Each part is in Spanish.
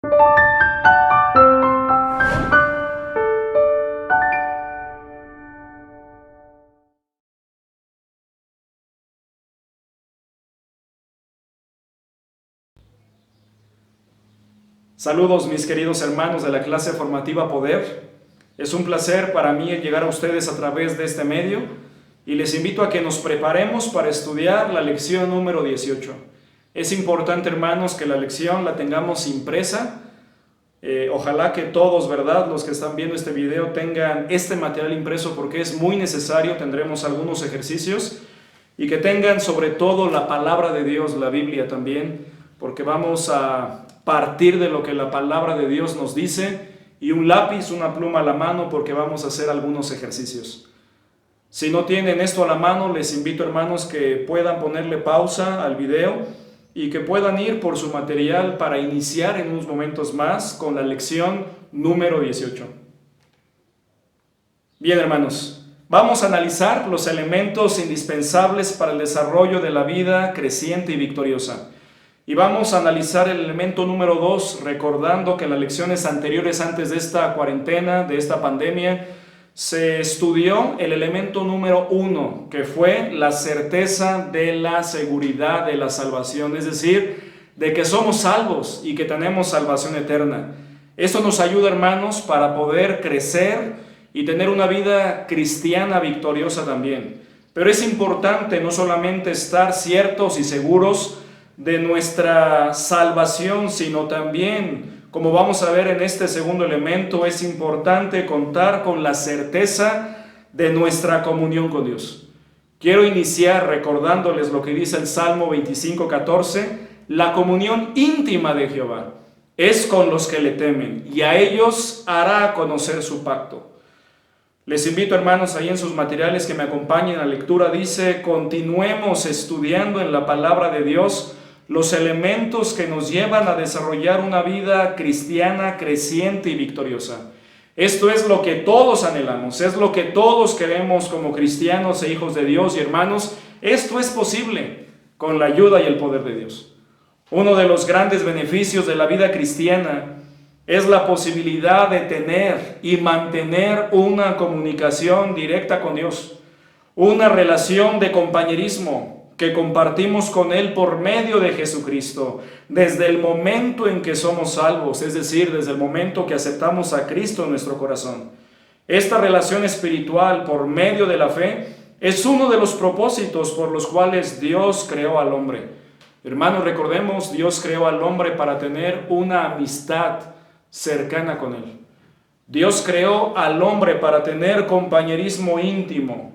Saludos mis queridos hermanos de la clase formativa Poder. Es un placer para mí llegar a ustedes a través de este medio y les invito a que nos preparemos para estudiar la lección número 18. Es importante, hermanos, que la lección la tengamos impresa. Ojalá que todos, ¿verdad?, los que están viendo este video tengan este material impreso porque es muy necesario. Tendremos algunos ejercicios y que tengan sobre todo la palabra de Dios, la Biblia también, porque vamos a partir de lo que la palabra de Dios nos dice, y un lápiz, una pluma a la mano, porque vamos a hacer algunos ejercicios. Si no tienen esto a la mano, les invito, hermanos, que puedan ponerle pausa al video y que puedan ir por su material para iniciar en unos momentos más con la lección número 18. Bien, hermanos, vamos a analizar los elementos indispensables para el desarrollo de la vida creciente y victoriosa. Y vamos a analizar el elemento número 2, recordando que en las lecciones anteriores, antes de esta cuarentena, de esta pandemia, se estudió el elemento número 1, que fue la certeza de la seguridad de la salvación, es decir, de que somos salvos y que tenemos salvación eterna. Esto nos ayuda, hermanos, para poder crecer y tener una vida cristiana victoriosa también. Pero es importante no solamente estar ciertos y seguros de nuestra salvación, sino también, como vamos a ver en este segundo elemento, es importante contar con la certeza de nuestra comunión con Dios. Quiero iniciar recordándoles lo que dice el Salmo 25:14, la comunión íntima de Jehová es con los que le temen, y a ellos hará conocer su pacto. Les invito, hermanos, ahí en sus materiales que me acompañen a la lectura. Dice: continuemos estudiando en la palabra de Dios los elementos que nos llevan a desarrollar una vida cristiana creciente y victoriosa. Esto es lo que todos anhelamos, es lo que todos queremos como cristianos e hijos de Dios. Y hermanos, esto es posible con la ayuda y el poder de Dios. Uno de los grandes beneficios de la vida cristiana es la posibilidad de tener y mantener una comunicación directa con Dios, una relación de compañerismo que compartimos con Él por medio de Jesucristo, desde el momento en que somos salvos, es decir, desde el momento que aceptamos a Cristo en nuestro corazón. Esta relación espiritual por medio de la fe es uno de los propósitos por los cuales Dios creó al hombre. Hermanos, recordemos, Dios creó al hombre para tener una amistad cercana con Él. Dios creó al hombre para tener compañerismo íntimo.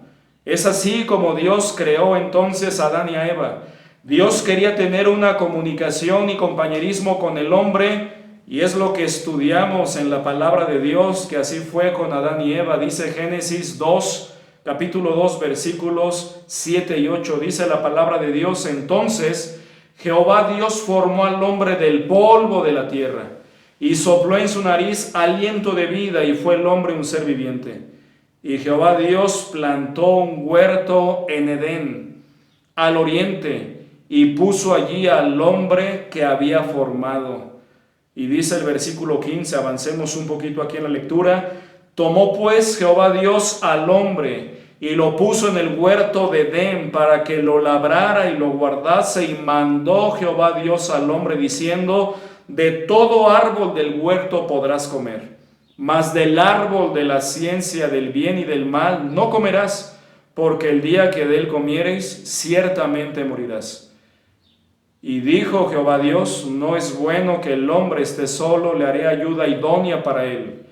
Es así como Dios creó entonces a Adán y a Eva. Dios quería tener una comunicación y compañerismo con el hombre, y es lo que estudiamos en la palabra de Dios, que así fue con Adán y Eva. Dice Génesis 2, capítulo 2, versículos 7 y 8. Dice la palabra de Dios: entonces Jehová Dios formó al hombre del polvo de la tierra, y sopló en su nariz aliento de vida, y fue el hombre un ser viviente. Y Jehová Dios plantó un huerto en Edén, al oriente, y puso allí al hombre que había formado. Y dice el versículo 15, avancemos un poquito aquí en la lectura: tomó pues Jehová Dios al hombre, y lo puso en el huerto de Edén, para que lo labrara y lo guardase, y mandó Jehová Dios al hombre, diciendo: de todo árbol del huerto podrás comer, mas del árbol de la ciencia del bien y del mal no comerás, porque el día que de él comiereis, ciertamente morirás. Y dijo Jehová Dios: no es bueno que el hombre esté solo, le haré ayuda idónea para él.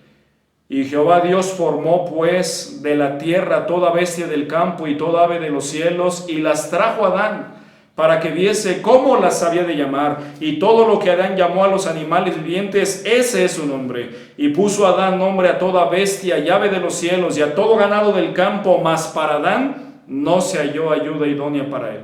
Y Jehová Dios formó pues de la tierra toda bestia del campo y toda ave de los cielos, y las trajo a Adán, para que viese cómo las había de llamar. Y todo lo que Adán llamó a los animales vivientes, ese es su nombre. Y puso Adán nombre a toda bestia y ave de los cielos y a todo ganado del campo, mas para Adán no se halló ayuda idónea para él.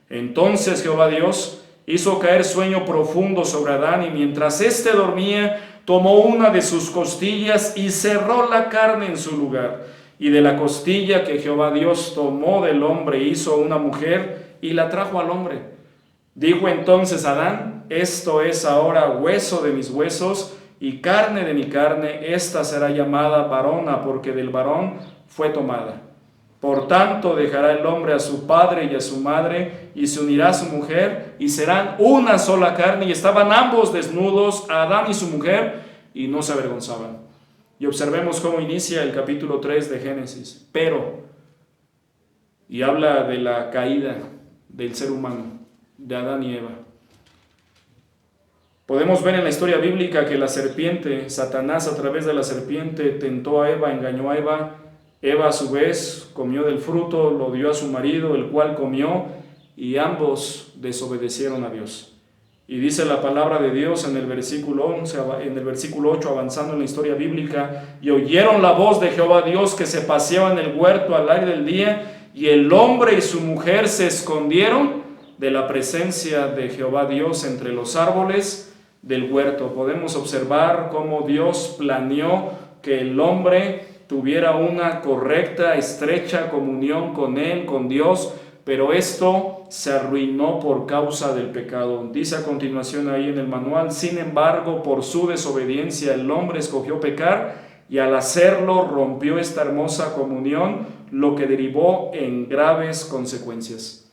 Entonces Jehová Dios hizo caer sueño profundo sobre Adán, y mientras éste dormía, tomó una de sus costillas y cerró la carne en su lugar. Y de la costilla que Jehová Dios tomó del hombre hizo una mujer y la trajo al hombre. Dijo entonces Adán: esto es ahora hueso de mis huesos y carne de mi carne, esta será llamada varona, porque del varón fue tomada. Por tanto, dejará el hombre a su padre y a su madre, y se unirá a su mujer, y serán una sola carne. Y estaban ambos desnudos, Adán y su mujer, y no se avergonzaban. Y observemos cómo inicia el capítulo 3 de Génesis. Pero, y habla de la caída del ser humano, de Adán y Eva. Podemos ver en la historia bíblica que la serpiente, Satanás a través de la serpiente tentó a Eva, engañó a Eva. Eva a su vez comió del fruto, lo dio a su marido, el cual comió, y ambos desobedecieron a Dios. Y dice la palabra de Dios en el versículo 11, en el versículo 8, avanzando en la historia bíblica, y oyeron la voz de Jehová Dios que se paseaba en el huerto al aire del día, y el hombre y su mujer se escondieron de la presencia de Jehová Dios entre los árboles del huerto. Podemos observar cómo Dios planeó que el hombre tuviera una correcta, estrecha comunión con Él, con Dios, pero esto se arruinó por causa del pecado. Dice a continuación ahí en el manual: sin embargo, por su desobediencia el hombre escogió pecar, y al hacerlo rompió esta hermosa comunión, lo que derivó en graves consecuencias.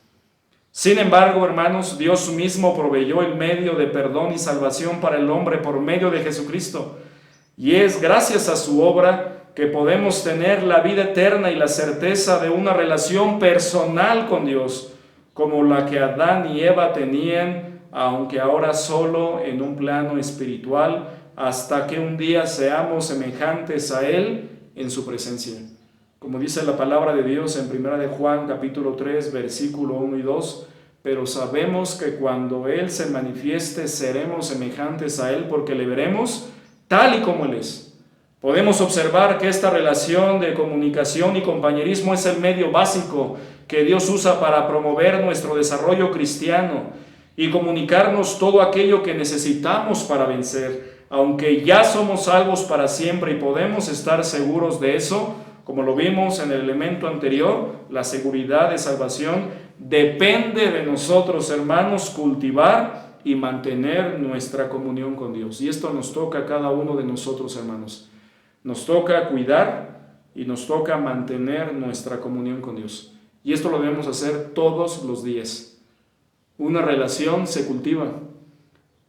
Sin embargo, hermanos, Dios mismo proveyó el medio de perdón y salvación para el hombre por medio de Jesucristo, y es gracias a su obra que podemos tener la vida eterna y la certeza de una relación personal con Dios, como la que Adán y Eva tenían, aunque ahora solo en un plano espiritual, hasta que un día seamos semejantes a Él en su presencia. Como dice la palabra de Dios en 1 de Juan capítulo 3, versículo 1 y 2, pero sabemos que cuando Él se manifieste seremos semejantes a Él, porque le veremos tal y como Él es. Podemos observar que esta relación de comunicación y compañerismo es el medio básico que Dios usa para promover nuestro desarrollo cristiano y comunicarnos todo aquello que necesitamos para vencer. Aunque ya somos salvos para siempre y podemos estar seguros de eso, como lo vimos en el elemento anterior, la seguridad de salvación depende de nosotros, hermanos, cultivar y mantener nuestra comunión con Dios. Y esto nos toca a cada uno de nosotros, hermanos. Nos toca cuidar y nos toca mantener nuestra comunión con Dios. Y esto lo debemos hacer todos los días. Una relación se cultiva,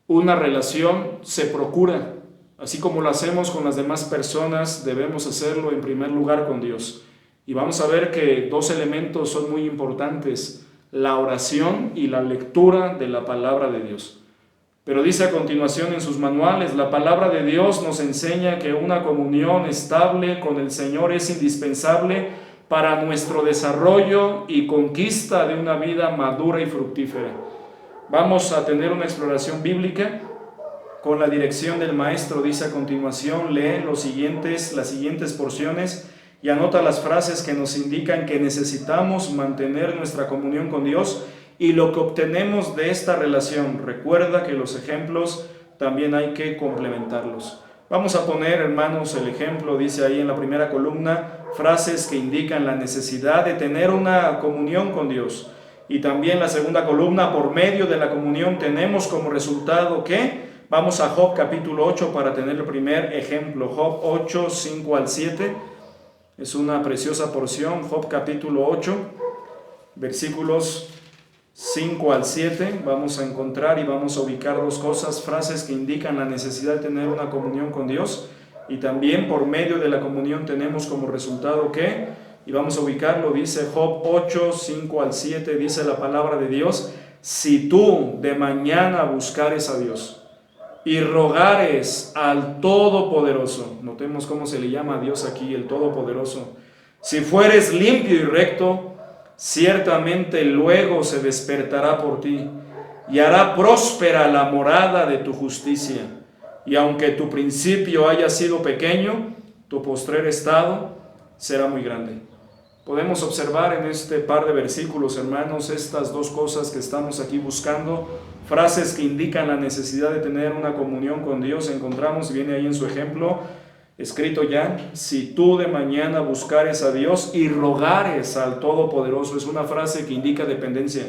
una relación se procura. Así como lo hacemos con las demás personas, debemos hacerlo en primer lugar con Dios. Y vamos a ver que dos elementos son muy importantes: la oración y la lectura de la palabra de Dios. Pero dice a continuación en sus manuales: la palabra de Dios nos enseña que una comunión estable con el Señor es indispensable para nuestro desarrollo y conquista de una vida madura y fructífera. Vamos a tener una exploración bíblica con la dirección del maestro. Dice a continuación: lee las siguientes porciones y anota las frases que nos indican que necesitamos mantener nuestra comunión con Dios y lo que obtenemos de esta relación. Recuerda que los ejemplos también hay que complementarlos. Vamos a poner, hermanos, el ejemplo. Dice ahí en la primera columna frases que indican la necesidad de tener una comunión con Dios. Y también la segunda columna: por medio de la comunión tenemos como resultado ¿qué? Vamos a Job capítulo 8 para tener el primer ejemplo. Job 8, 5 al 7. Es una preciosa porción. Job capítulo 8, versículos 5 al 7, vamos a encontrar y vamos a ubicar dos cosas: frases que indican la necesidad de tener una comunión con Dios, y también por medio de la comunión tenemos como resultado ¿qué? Y vamos a ubicarlo. Dice Job 8, 5 al 7, dice la palabra de Dios: si tú de mañana buscares a Dios y rogares al Todopoderoso, notemos cómo se le llama a Dios aquí, el Todopoderoso, si fueres limpio y recto, ciertamente luego se despertará por ti y hará próspera la morada de tu justicia. Y aunque tu principio haya sido pequeño, tu postrer estado será muy grande. Podemos observar en este par de versículos, hermanos, estas dos cosas que estamos aquí buscando, frases que indican la necesidad de tener una comunión con Dios. Encontramos, viene ahí en su ejemplo, escrito ya: si tú de mañana buscares a Dios y rogares al Todopoderoso. Es una frase que indica dependencia.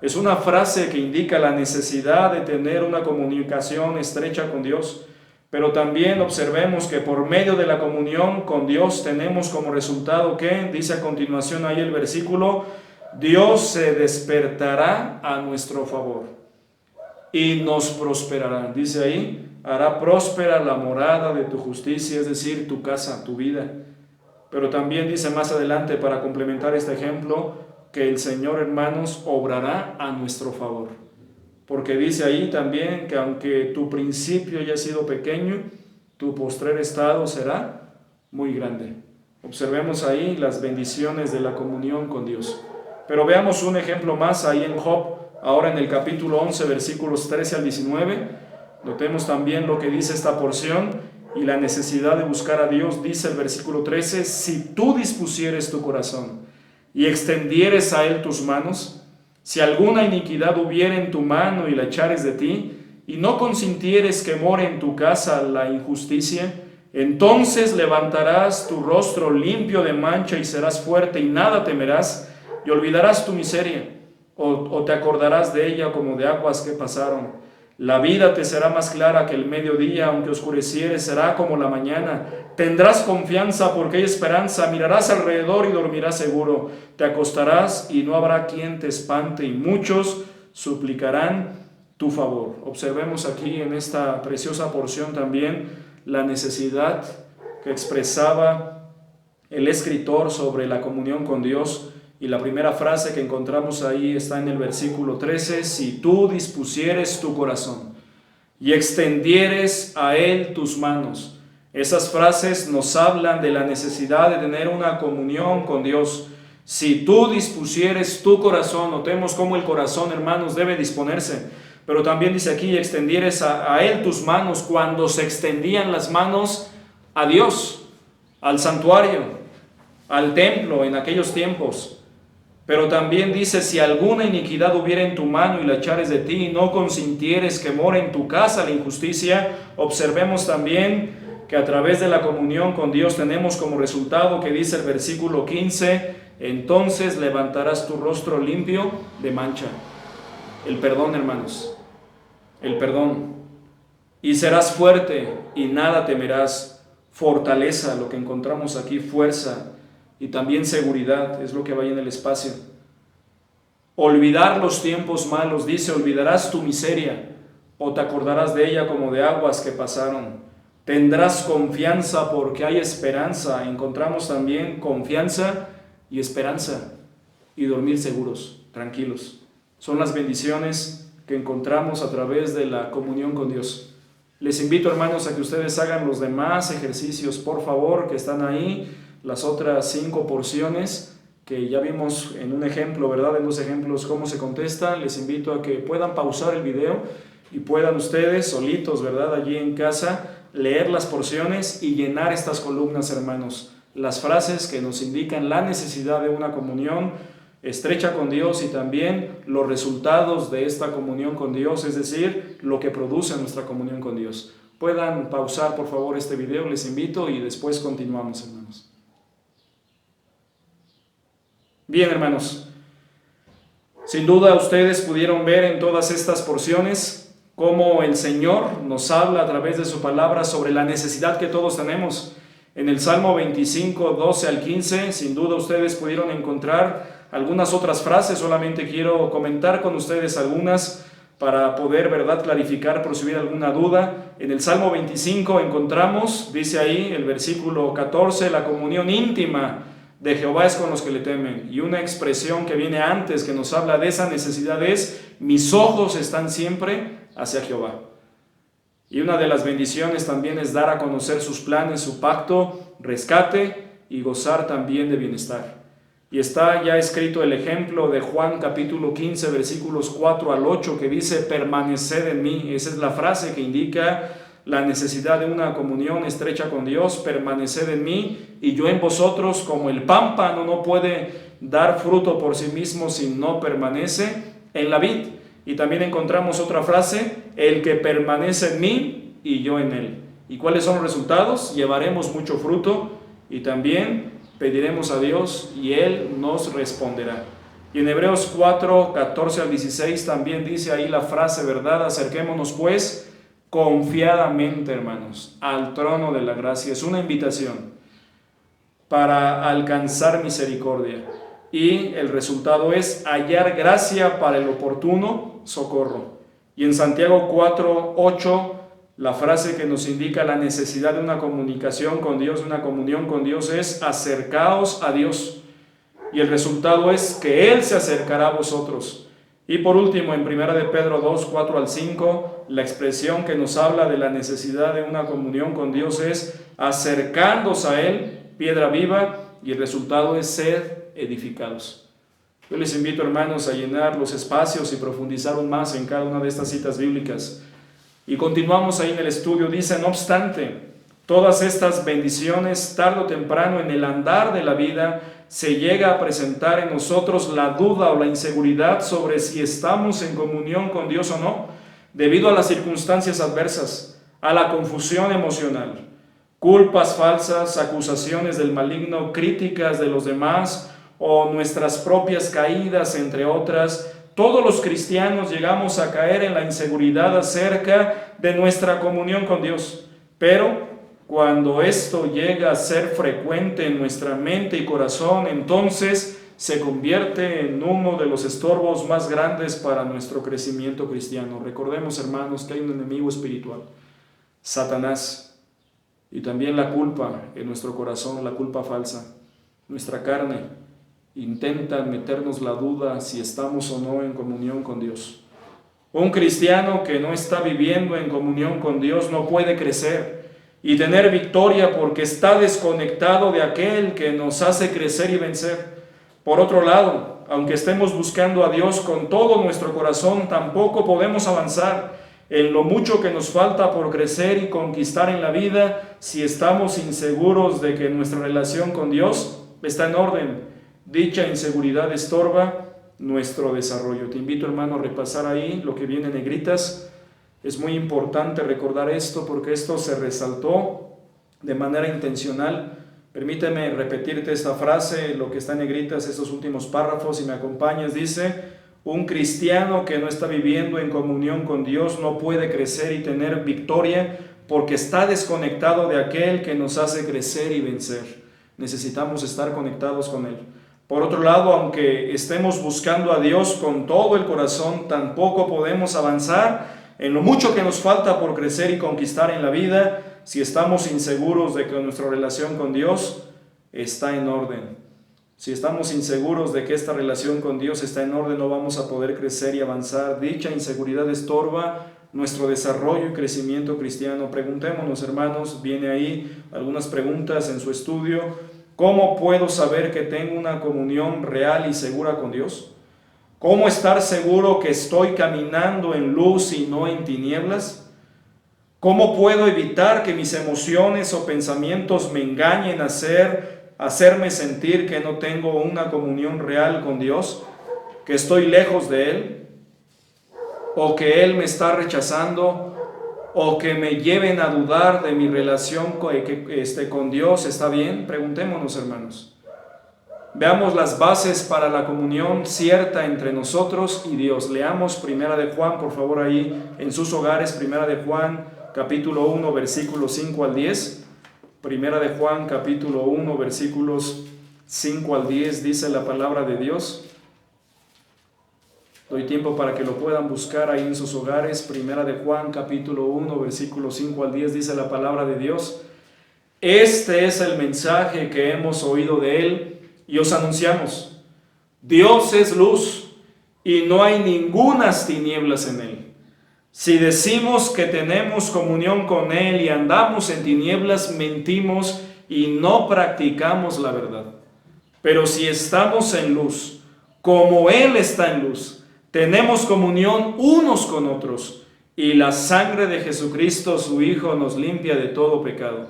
Es una frase que indica la necesidad de tener una comunicación estrecha con Dios, pero también observemos que por medio de la comunión con Dios tenemos como resultado que, dice a continuación ahí el versículo, Dios se despertará a nuestro favor y nos prosperará. Dice ahí, hará próspera la morada de tu justicia, es decir, tu casa, tu vida. Pero también dice más adelante, para complementar este ejemplo, que el Señor, hermanos, obrará a nuestro favor. Porque dice ahí también que aunque tu principio haya sido pequeño, tu postrer estado será muy grande. Observemos ahí las bendiciones de la comunión con Dios. Pero veamos un ejemplo más ahí en Job, ahora en el capítulo 11, versículos 13 al 19. Notemos también lo que dice esta porción y la necesidad de buscar a Dios. Dice el versículo 13, si tú dispusieres tu corazón y extendieres a él tus manos, si alguna iniquidad hubiere en tu mano y la echares de ti, y no consintieres que more en tu casa la injusticia, entonces levantarás tu rostro limpio de mancha y serás fuerte y nada temerás, y olvidarás tu miseria, o te acordarás de ella como de aguas que pasaron. La vida te será más clara que el mediodía, aunque oscureciere será como la mañana. Tendrás confianza porque hay esperanza, mirarás alrededor y dormirás seguro. Te acostarás y no habrá quien te espante, y muchos suplicarán tu favor. Observemos aquí en esta preciosa porción también la necesidad que expresaba el escritor sobre la comunión con Dios. Y la primera frase que encontramos ahí está en el versículo 13, si tú dispusieres tu corazón y extendieres a él tus manos. Esas frases nos hablan de la necesidad de tener una comunión con Dios. Si tú dispusieres tu corazón, notemos cómo el corazón, hermanos, debe disponerse. Pero también dice aquí, extendieres a él tus manos, cuando se extendían las manos a Dios, al santuario, al templo en aquellos tiempos. Pero también dice, si alguna iniquidad hubiera en tu mano y la echares de ti, y no consintieres que more en tu casa la injusticia. Observemos también que a través de la comunión con Dios tenemos como resultado que dice el versículo 15, entonces levantarás tu rostro limpio de mancha. El perdón, hermanos, el perdón. Y serás fuerte y nada temerás. Fortaleza, lo que encontramos aquí, fuerza. Y también seguridad, es lo que va ahí en el espacio. Olvidar los tiempos malos, dice, olvidarás tu miseria, o te acordarás de ella como de aguas que pasaron. Tendrás confianza porque hay esperanza. Encontramos también confianza y esperanza, y dormir seguros, tranquilos. Son las bendiciones que encontramos a través de la comunión con Dios. Les invito, hermanos, a que ustedes hagan los demás ejercicios, por favor, que están ahí. Las otras 5 porciones que ya vimos en un ejemplo, ¿verdad? En 2 ejemplos cómo se contesta. Les invito a que puedan pausar el video y puedan ustedes solitos, ¿verdad? Allí en casa, leer las porciones y llenar estas columnas, hermanos. Las frases que nos indican la necesidad de una comunión estrecha con Dios y también los resultados de esta comunión con Dios, es decir, lo que produce nuestra comunión con Dios. Puedan pausar, por favor, este video, les invito, y después continuamos, hermanos. Bien, hermanos, sin duda ustedes pudieron ver en todas estas porciones cómo el Señor nos habla a través de su palabra sobre la necesidad que todos tenemos. En el Salmo 25, 12 al 15, sin duda ustedes pudieron encontrar algunas otras frases. Solamente quiero comentar con ustedes algunas para poder, ¿verdad?, clarificar por si hubiera alguna duda. En el Salmo 25 encontramos, dice ahí el versículo 14, la comunión íntima de Jehová es con los que le temen. Y una expresión que viene antes que nos habla de esa necesidad es, mis ojos están siempre hacia Jehová. Y una de las bendiciones también es dar a conocer sus planes, su pacto, rescate y gozar también de bienestar. Y está ya escrito el ejemplo de Juan capítulo 15, versículos 4 al 8, que dice, permaneced en mí. Esa es la frase que indica la necesidad de una comunión estrecha con Dios. Permaneced en mí y yo en vosotros. Como el pámpano no puede dar fruto por sí mismo si no permanece en la vid. Y también encontramos otra frase, el que permanece en mí y yo en él. ¿Y cuáles son los resultados? Llevaremos mucho fruto y también pediremos a Dios y Él nos responderá. Y en Hebreos 4, 14 al 16 también dice ahí la frase, ¿verdad? Acerquémonos pues confiadamente, hermanos, al trono de la gracia. Es una invitación para alcanzar misericordia. Y el resultado es hallar gracia para el oportuno socorro. Y en Santiago 4, 8, la frase que nos indica la necesidad de una comunicación con Dios, de una comunión con Dios, es acercaos a Dios. Y el resultado es que Él se acercará a vosotros. Y por último, en 1 de Pedro 2, 4 al 5, la expresión que nos habla de la necesidad de una comunión con Dios es acercándoos a Él, piedra viva, y el resultado es ser edificados. Yo les invito, hermanos, a llenar los espacios y profundizar aún más en cada una de estas citas bíblicas. Y continuamos ahí en el estudio. Dice, no obstante, todas estas bendiciones, tarde o temprano en el andar de la vida, se llega a presentar en nosotros la duda o la inseguridad sobre si estamos en comunión con Dios o no, debido a las circunstancias adversas, a la confusión emocional, culpas falsas, acusaciones del maligno, críticas de los demás o nuestras propias caídas, entre otras. Todos los cristianos llegamos a caer en la inseguridad acerca de nuestra comunión con Dios, pero cuando esto llega a ser frecuente en nuestra mente y corazón, entonces se convierte en uno de los estorbos más grandes para nuestro crecimiento cristiano. Recordemos, hermanos, que hay un enemigo espiritual, Satanás, y también la culpa en nuestro corazón, la culpa falsa. Nuestra carne intenta meternos la duda si estamos o no en comunión con Dios. Un cristiano que no está viviendo en comunión con Dios no puede crecer y tener victoria porque está desconectado de aquel que nos hace crecer y vencer. Por otro lado, aunque estemos buscando a Dios con todo nuestro corazón, tampoco podemos avanzar en lo mucho que nos falta por crecer y conquistar en la vida si estamos inseguros de que nuestra relación con Dios está en orden. Dicha inseguridad estorba nuestro desarrollo. Te invito, hermano, a repasar ahí lo que viene en negritas. Es muy importante recordar esto porque esto se resaltó de manera intencional. Permíteme repetirte esta frase, lo que está en negritas, estos últimos párrafos, si me acompañas. Dice, un cristiano que no está viviendo en comunión con Dios no puede crecer y tener victoria porque está desconectado de aquel que nos hace crecer y vencer. Necesitamos estar conectados con Él. Por otro lado, aunque estemos buscando a Dios con todo el corazón, tampoco podemos avanzar en lo mucho que nos falta por crecer y conquistar en la vida si estamos inseguros de que nuestra relación con Dios está en orden. Si estamos inseguros de que esta relación con Dios está en orden, no vamos a poder crecer y avanzar. Dicha inseguridad estorba nuestro desarrollo y crecimiento cristiano. Preguntémonos, hermanos, viene ahí algunas preguntas en su estudio. ¿Cómo puedo saber que tengo una comunión real y segura con Dios? ¿Cómo estar seguro que estoy caminando en luz y no en tinieblas? ¿Cómo puedo evitar que mis emociones o pensamientos me engañen a hacerme sentir que no tengo una comunión real con Dios, que estoy lejos de Él, o que Él me está rechazando, o que me lleven a dudar de mi relación con Dios? ¿Está bien? Preguntémonos, hermanos. Veamos las bases para la comunión cierta entre nosotros y Dios. Leamos Primera de Juan, por favor, ahí en sus hogares. Primera de Juan, capítulo 1, versículos 5 al 10. Primera de Juan, capítulo 1, versículos 5 al 10, dice la palabra de Dios. Doy tiempo para que lo puedan buscar ahí en sus hogares. Primera de Juan, capítulo 1, versículos 5 al 10, dice la palabra de Dios. Este es el mensaje que hemos oído de Él y os anunciamos. Dios es luz y no hay ningunas tinieblas en Él. Si decimos que tenemos comunión con Él y andamos en tinieblas, mentimos y no practicamos la verdad. Pero si estamos en luz, como Él está en luz, tenemos comunión unos con otros, y la sangre de Jesucristo, su Hijo, nos limpia de todo pecado.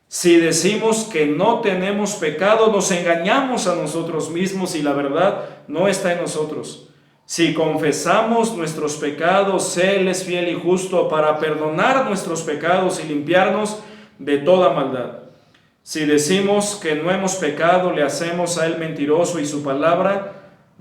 Si decimos que no tenemos pecado, nos engañamos a nosotros mismos y la verdad no está en nosotros. Si confesamos nuestros pecados, Él es fiel y justo para perdonar nuestros pecados y limpiarnos de toda maldad. Si decimos que no hemos pecado, le hacemos a Él mentiroso y su palabra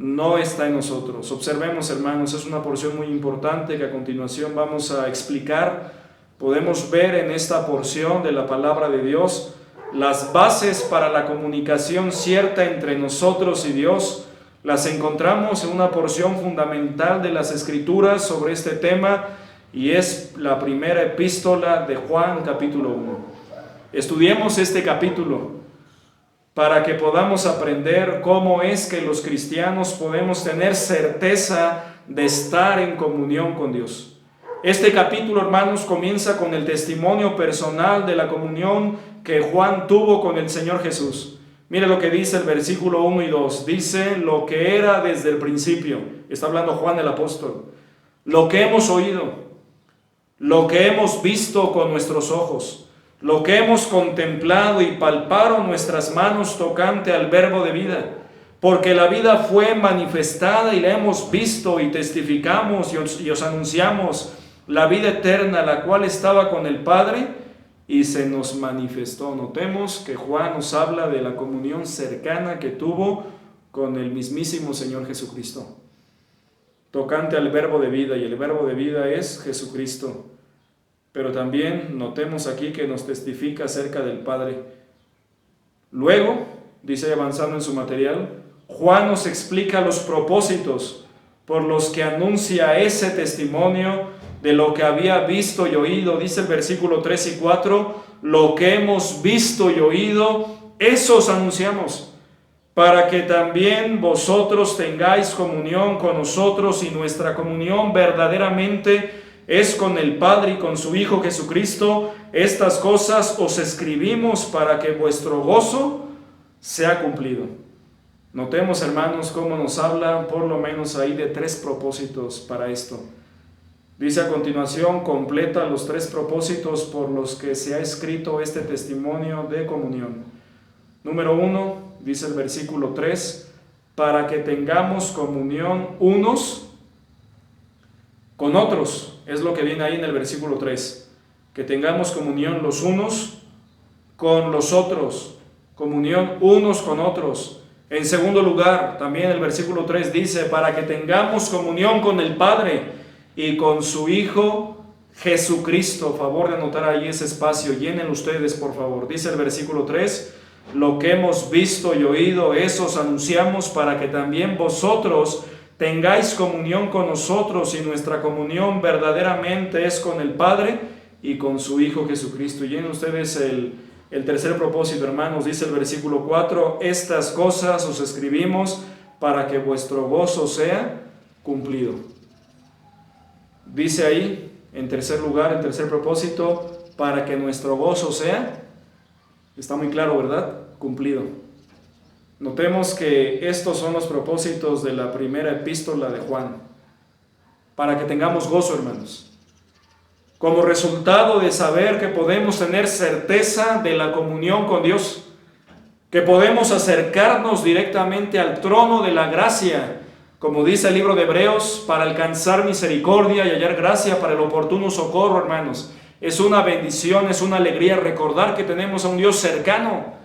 no está en nosotros. Observemos, hermanos, es una porción muy importante que a continuación vamos a explicar. Podemos ver en esta porción de la palabra de Dios las bases para la comunicación cierta entre nosotros y Dios. Las encontramos en una porción fundamental de las Escrituras sobre este tema, y es la primera epístola de Juan, capítulo 1. Estudiemos este capítulo para que podamos aprender cómo es que los cristianos podemos tener certeza de estar en comunión con Dios. Este capítulo, hermanos, comienza con el testimonio personal de la comunión que Juan tuvo con el Señor Jesús. Mire lo que dice el versículo 1 y 2. Dice: lo que era desde el principio. Está hablando Juan el apóstol. Lo que hemos oído, lo que hemos visto con nuestros ojos, lo que hemos contemplado y palparon nuestras manos tocante al verbo de vida, porque la vida fue manifestada y la hemos visto y testificamos y os anunciamos la vida eterna, la cual estaba con el Padre y se nos manifestó. Notemos que Juan nos habla de la comunión cercana que tuvo con el mismísimo Señor Jesucristo, tocante al verbo de vida, y el verbo de vida es Jesucristo. Pero también notemos aquí que nos testifica acerca del Padre. Luego, dice avanzando en su material, Juan nos explica los propósitos por los que anuncia ese testimonio de lo que había visto y oído. Dice el versículo 3 y 4, lo que hemos visto y oído, eso os anunciamos, para que también vosotros tengáis comunión con nosotros, y nuestra comunión verdaderamente es con el Padre y con su Hijo Jesucristo. Estas cosas os escribimos para que vuestro gozo sea cumplido. Notemos, hermanos, cómo nos habla por lo menos ahí de 3 propósitos para esto. Dice a continuación, completa los 3 propósitos por los que se ha escrito este testimonio de comunión. Número 1, dice el versículo 3, para que tengamos comunión unos con otros. Es lo que viene ahí en el versículo 3, que tengamos comunión los unos con los otros, comunión unos con otros. En segundo lugar, también el versículo 3 dice, para que tengamos comunión con el Padre y con su Hijo Jesucristo. Favor de anotar ahí ese espacio, llenen ustedes por favor. Dice el versículo 3, lo que hemos visto y oído, eso os anunciamos, para que también vosotros tengáis comunión con nosotros, y nuestra comunión verdaderamente es con el Padre y con su Hijo Jesucristo. Y en ustedes el tercer propósito, hermanos, dice el versículo 4, estas cosas os escribimos para que vuestro gozo sea cumplido. Dice ahí, en tercer lugar, el tercer propósito, para que nuestro gozo sea, está muy claro, ¿verdad?, cumplido. Notemos que estos son los propósitos de la primera epístola de Juan, para que tengamos gozo, hermanos, como resultado de saber que podemos tener certeza de la comunión con Dios, que podemos acercarnos directamente al trono de la gracia, como dice el libro de Hebreos, para alcanzar misericordia y hallar gracia para el oportuno socorro, hermanos. Es una bendición, es una alegría recordar que tenemos a un Dios cercano.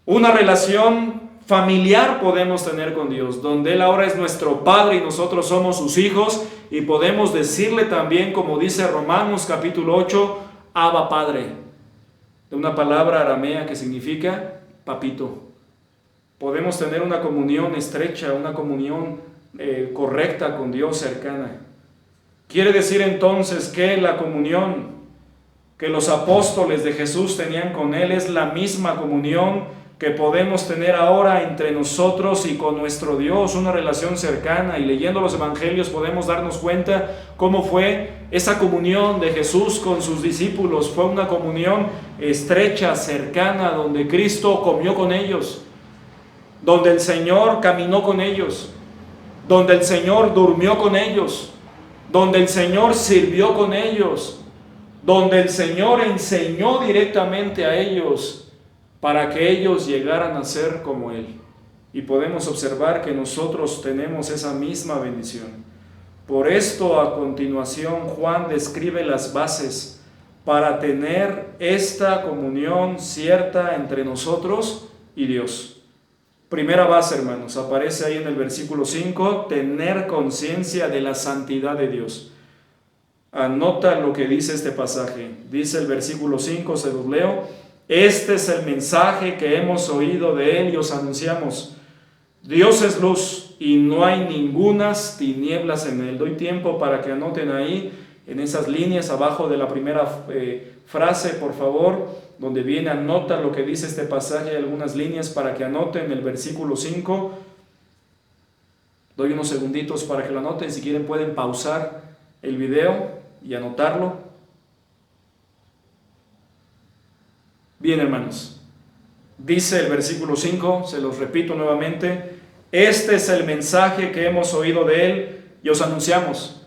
Una relación familiar podemos tener con Dios, donde Él ahora es nuestro Padre y nosotros somos sus hijos, y podemos decirle también, como dice Romanos capítulo 8, Abba Padre, de una palabra aramea que significa papito. Podemos tener una comunión estrecha, una comunión correcta con Dios, cercana. Quiere decir entonces que la comunión que los apóstoles de Jesús tenían con Él es la misma comunión que podemos tener ahora entre nosotros y con nuestro Dios, una relación cercana. Y leyendo los evangelios podemos darnos cuenta cómo fue esa comunión de Jesús con sus discípulos. Fue una comunión estrecha, cercana, donde Cristo comió con ellos, donde el Señor caminó con ellos, donde el Señor durmió con ellos, donde el Señor sirvió con ellos, donde el Señor enseñó directamente a ellos, para que ellos llegaran a ser como Él. Y podemos observar que nosotros tenemos esa misma bendición. Por esto, a continuación, Juan describe las bases para tener esta comunión cierta entre nosotros y Dios. Primera base, hermanos, aparece ahí en el versículo 5, tener conciencia de la santidad de Dios. Anota lo que dice este pasaje. Dice el versículo 5, se los leo. Este es el mensaje que hemos oído de Él y os anunciamos. Dios es luz y no hay ningunas tinieblas en Él. Doy tiempo para que anoten ahí, en esas líneas abajo de la primera frase, por favor, donde viene anota lo que dice este pasaje, hay algunas líneas para que anoten el versículo 5. Doy unos segunditos para que lo anoten, si quieren pueden pausar el video y anotarlo. Bien, hermanos, dice el versículo 5, se los repito nuevamente, este es el mensaje que hemos oído de Él y os anunciamos.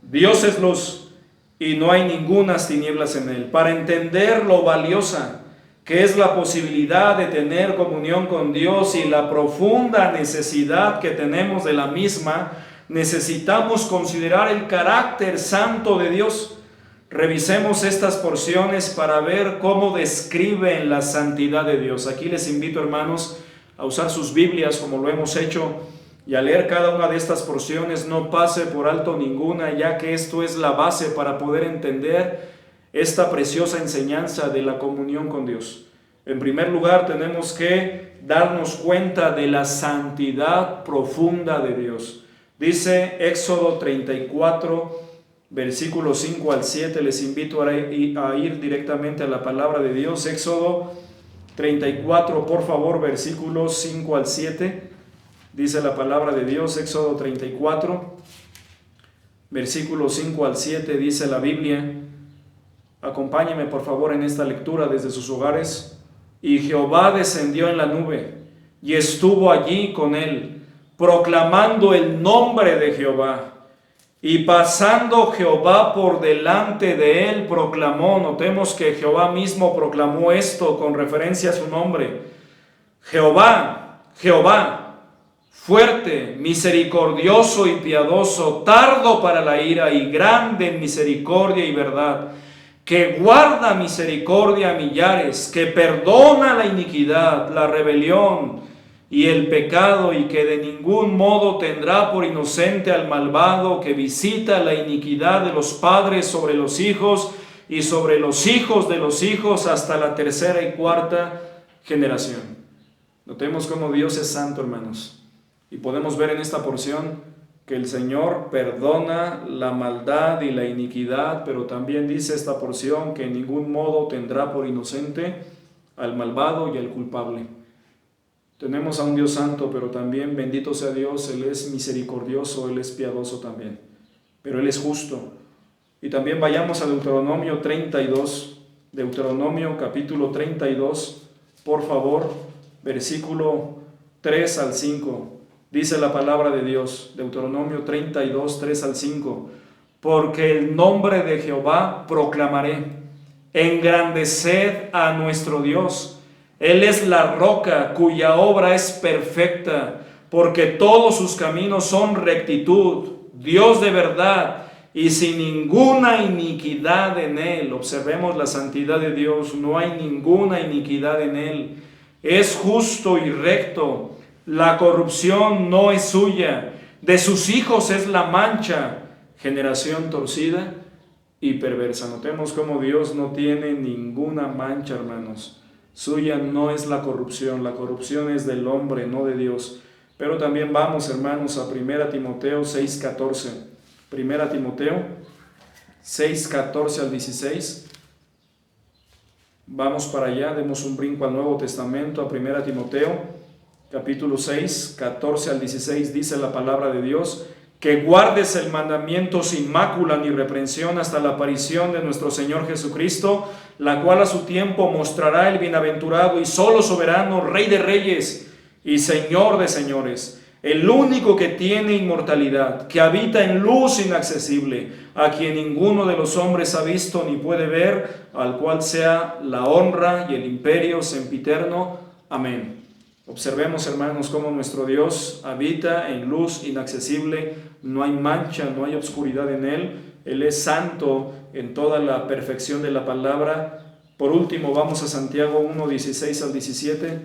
Dios es luz y no hay ningunas tinieblas en Él. Para entender lo valiosa que es la posibilidad de tener comunión con Dios y la profunda necesidad que tenemos de la misma, necesitamos considerar el carácter santo de Dios. Revisemos estas porciones para ver cómo describen la santidad de Dios. Aquí les invito, hermanos, a usar sus Biblias como lo hemos hecho y a leer cada una de estas porciones. No pase por alto ninguna, ya que esto es la base para poder entender esta preciosa enseñanza de la comunión con Dios. En primer lugar, tenemos que darnos cuenta de la santidad profunda de Dios. Dice Éxodo 34, versículos 5 al 7. Les invito a ir directamente a la palabra de Dios. Éxodo 34, por favor, versículos 5 al 7. Dice la palabra de Dios, Éxodo 34, versículos 5 al 7, dice la Biblia. Acompáñenme por favor en esta lectura desde sus hogares. Y Jehová descendió en la nube y estuvo allí con él, proclamando el nombre de Jehová. Y pasando Jehová por delante de él, proclamó. Notemos que Jehová mismo proclamó esto con referencia a su nombre. Jehová, Jehová, fuerte, misericordioso y piadoso, tardo para la ira y grande en misericordia y verdad, que guarda misericordia a millares, que perdona la iniquidad, la rebelión y el pecado, y que de ningún modo tendrá por inocente al malvado, que visita la iniquidad de los padres sobre los hijos y sobre los hijos de los hijos hasta la tercera y cuarta generación. Notemos cómo Dios es santo, hermanos. Y podemos ver en esta porción que el Señor perdona la maldad y la iniquidad, pero también dice esta porción que en ningún modo tendrá por inocente al malvado y al culpable. Tenemos a un Dios santo, pero también bendito sea Dios, Él es misericordioso, Él es piadoso también, pero Él es justo. Y también vayamos a Deuteronomio 32, Deuteronomio capítulo 32, por favor, versículo 3 al 5. Dice la palabra de Dios, Deuteronomio 32, 3 al 5. Porque el nombre de Jehová proclamaré, engrandeced a nuestro Dios. Él es la roca cuya obra es perfecta, porque todos sus caminos son rectitud, Dios de verdad y sin ninguna iniquidad en Él. Observemos la santidad de Dios, no hay ninguna iniquidad en Él. Es justo y recto. La corrupción no es suya, de sus hijos es la mancha, generación torcida y perversa. Notemos cómo Dios no tiene ninguna mancha, hermanos. Suya no es la corrupción es del hombre, no de Dios. Pero también vamos, hermanos, a 1 Timoteo 6:14. 1 Timoteo 6:14 al 16. Vamos para allá, demos un brinco al Nuevo Testamento, a 1 Timoteo capítulo 6, 14 al 16, dice la palabra de Dios, que guardes el mandamiento sin mácula ni reprensión hasta la aparición de nuestro Señor Jesucristo, la cual a su tiempo mostrará el bienaventurado y solo soberano, Rey de reyes y Señor de señores, el único que tiene inmortalidad, que habita en luz inaccesible, a quien ninguno de los hombres ha visto ni puede ver, al cual sea la honra y el imperio sempiterno. Amén. Observemos, hermanos, cómo nuestro Dios habita en luz inaccesible, no hay mancha, no hay oscuridad en Él. Él es santo en toda la perfección de la palabra. Por último, vamos a Santiago 1, 16 al 17.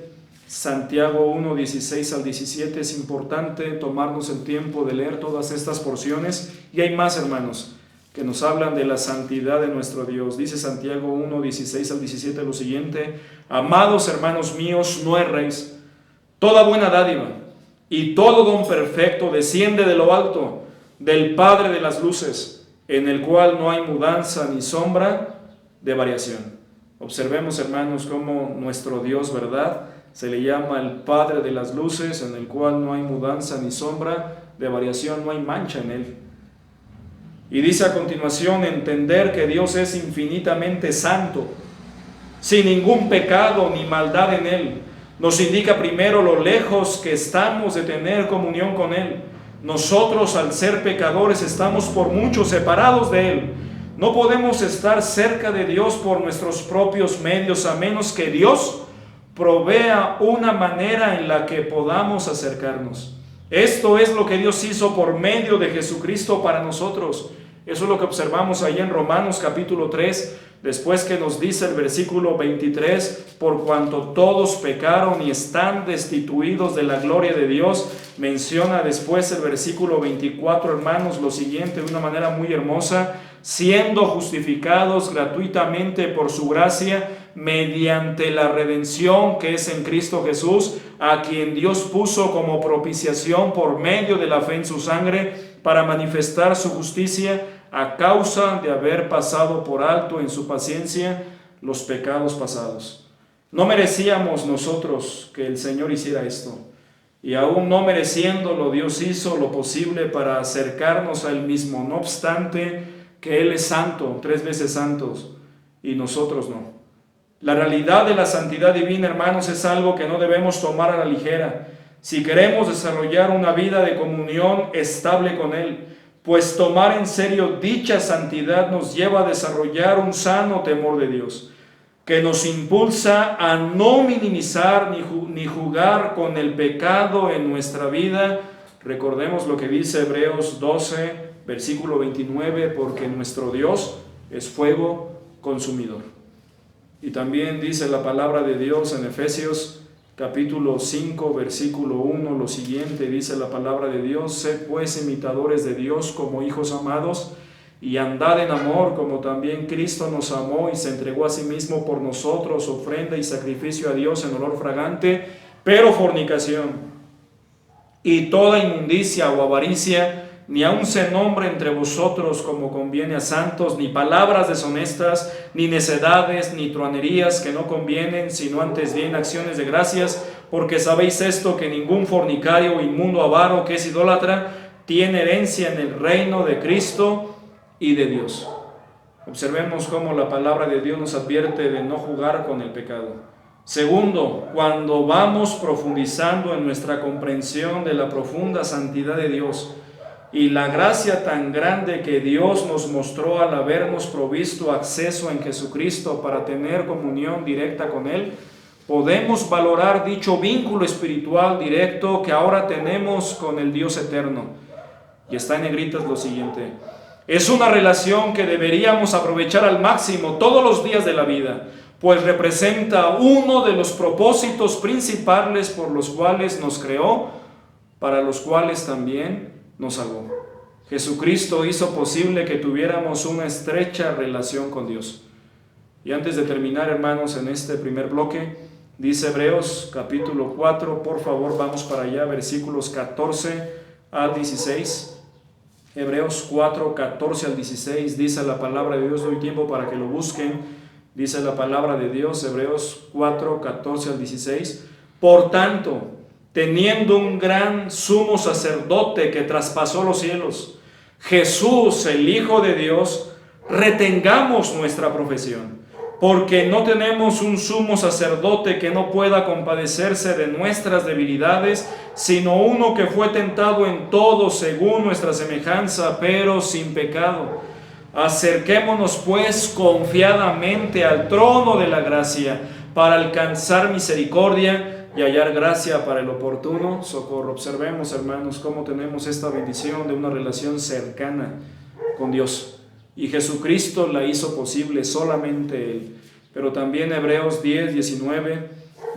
Santiago 1, 16 al 17. Es importante tomarnos el tiempo de leer todas estas porciones. Y hay más, hermanos, que nos hablan de la santidad de nuestro Dios. Dice Santiago 1, 16 al 17 lo siguiente: amados hermanos míos, no erréis. Toda buena dádiva y todo don perfecto desciende de lo alto, del Padre de las luces, en el cual no hay mudanza ni sombra de variación. Observemos, hermanos, cómo nuestro Dios, ¿verdad?, se le llama el Padre de las luces, en el cual no hay mudanza ni sombra de variación, no hay mancha en él. Y dice a continuación: entender que Dios es infinitamente santo, sin ningún pecado ni maldad en él. Nos indica primero lo lejos que estamos de tener comunión con él. Nosotros, al ser pecadores, estamos por mucho separados de él. No podemos estar cerca de Dios por nuestros propios medios, a menos que Dios provea una manera en la que podamos acercarnos. Esto es lo que Dios hizo por medio de Jesucristo para nosotros. Eso es lo que observamos ahí en Romanos capítulo 3, después que nos dice el versículo 23, por cuanto todos pecaron y están destituidos de la gloria de Dios. Menciona después el versículo 24, hermanos, lo siguiente de una manera muy hermosa: siendo justificados gratuitamente por su gracia, mediante la redención que es en Cristo Jesús, a quien Dios puso como propiciación por medio de la fe en su sangre, para manifestar su justicia, a causa de haber pasado por alto en su paciencia los pecados pasados. No merecíamos nosotros que el Señor hiciera esto, y aún no mereciéndolo, Dios hizo lo posible para acercarnos a Él mismo. No obstante que Él es santo, 3 veces santos, y nosotros no. La realidad de la santidad divina, hermanos, es algo que no debemos tomar a la ligera si queremos desarrollar una vida de comunión estable con Él, pues tomar en serio dicha santidad nos lleva a desarrollar un sano temor de Dios, que nos impulsa a no minimizar ni jugar con el pecado en nuestra vida. Recordemos lo que dice Hebreos 12, versículo 29, porque nuestro Dios es fuego consumidor. Y también dice la palabra de Dios en Efesios capítulo 5, versículo 1, lo siguiente, dice la palabra de Dios: sed pues imitadores de Dios como hijos amados, y andad en amor, como también Cristo nos amó y se entregó a sí mismo por nosotros, ofrenda y sacrificio a Dios en olor fragante. Pero fornicación y toda inmundicia o avaricia, ni aun se nombre entre vosotros como conviene a santos, ni palabras deshonestas, ni necedades, ni truanerías que no convienen, sino antes bien acciones de gracias, porque sabéis esto, que ningún fornicario o inmundo avaro que es idólatra tiene herencia en el reino de Cristo y de Dios. Observemos cómo la palabra de Dios nos advierte de no jugar con el pecado. Segundo, cuando vamos profundizando en nuestra comprensión de la profunda santidad de Dios y la gracia tan grande que Dios nos mostró al habernos provisto acceso en Jesucristo para tener comunión directa con Él, podemos valorar dicho vínculo espiritual directo que ahora tenemos con el Dios eterno. Y está en negritas lo siguiente: es una relación que deberíamos aprovechar al máximo todos los días de la vida, pues representa uno de los propósitos principales por los cuales nos creó, para los cuales también nos salvó. Jesucristo hizo posible que tuviéramos una estrecha relación con Dios. Y antes de terminar, hermanos, en este primer bloque, dice Hebreos capítulo 4, por favor vamos para allá, versículos 14 al 16. Hebreos 4, 14 al 16, dice la palabra de Dios. Doy tiempo para que lo busquen. Dice la palabra de Dios, Hebreos 4, 14 al 16. Por tanto, teniendo un gran sumo sacerdote que traspasó los cielos, Jesús, el Hijo de Dios, retengamos nuestra profesión, porque no tenemos un sumo sacerdote que no pueda compadecerse de nuestras debilidades, sino uno que fue tentado en todo según nuestra semejanza, pero sin pecado. Acerquémonos pues confiadamente al trono de la gracia, para alcanzar misericordia y hallar gracia para el oportuno socorro. Observemos, hermanos, cómo tenemos esta bendición de una relación cercana con Dios. Y Jesucristo la hizo posible, solamente Él. Pero también Hebreos 10, 19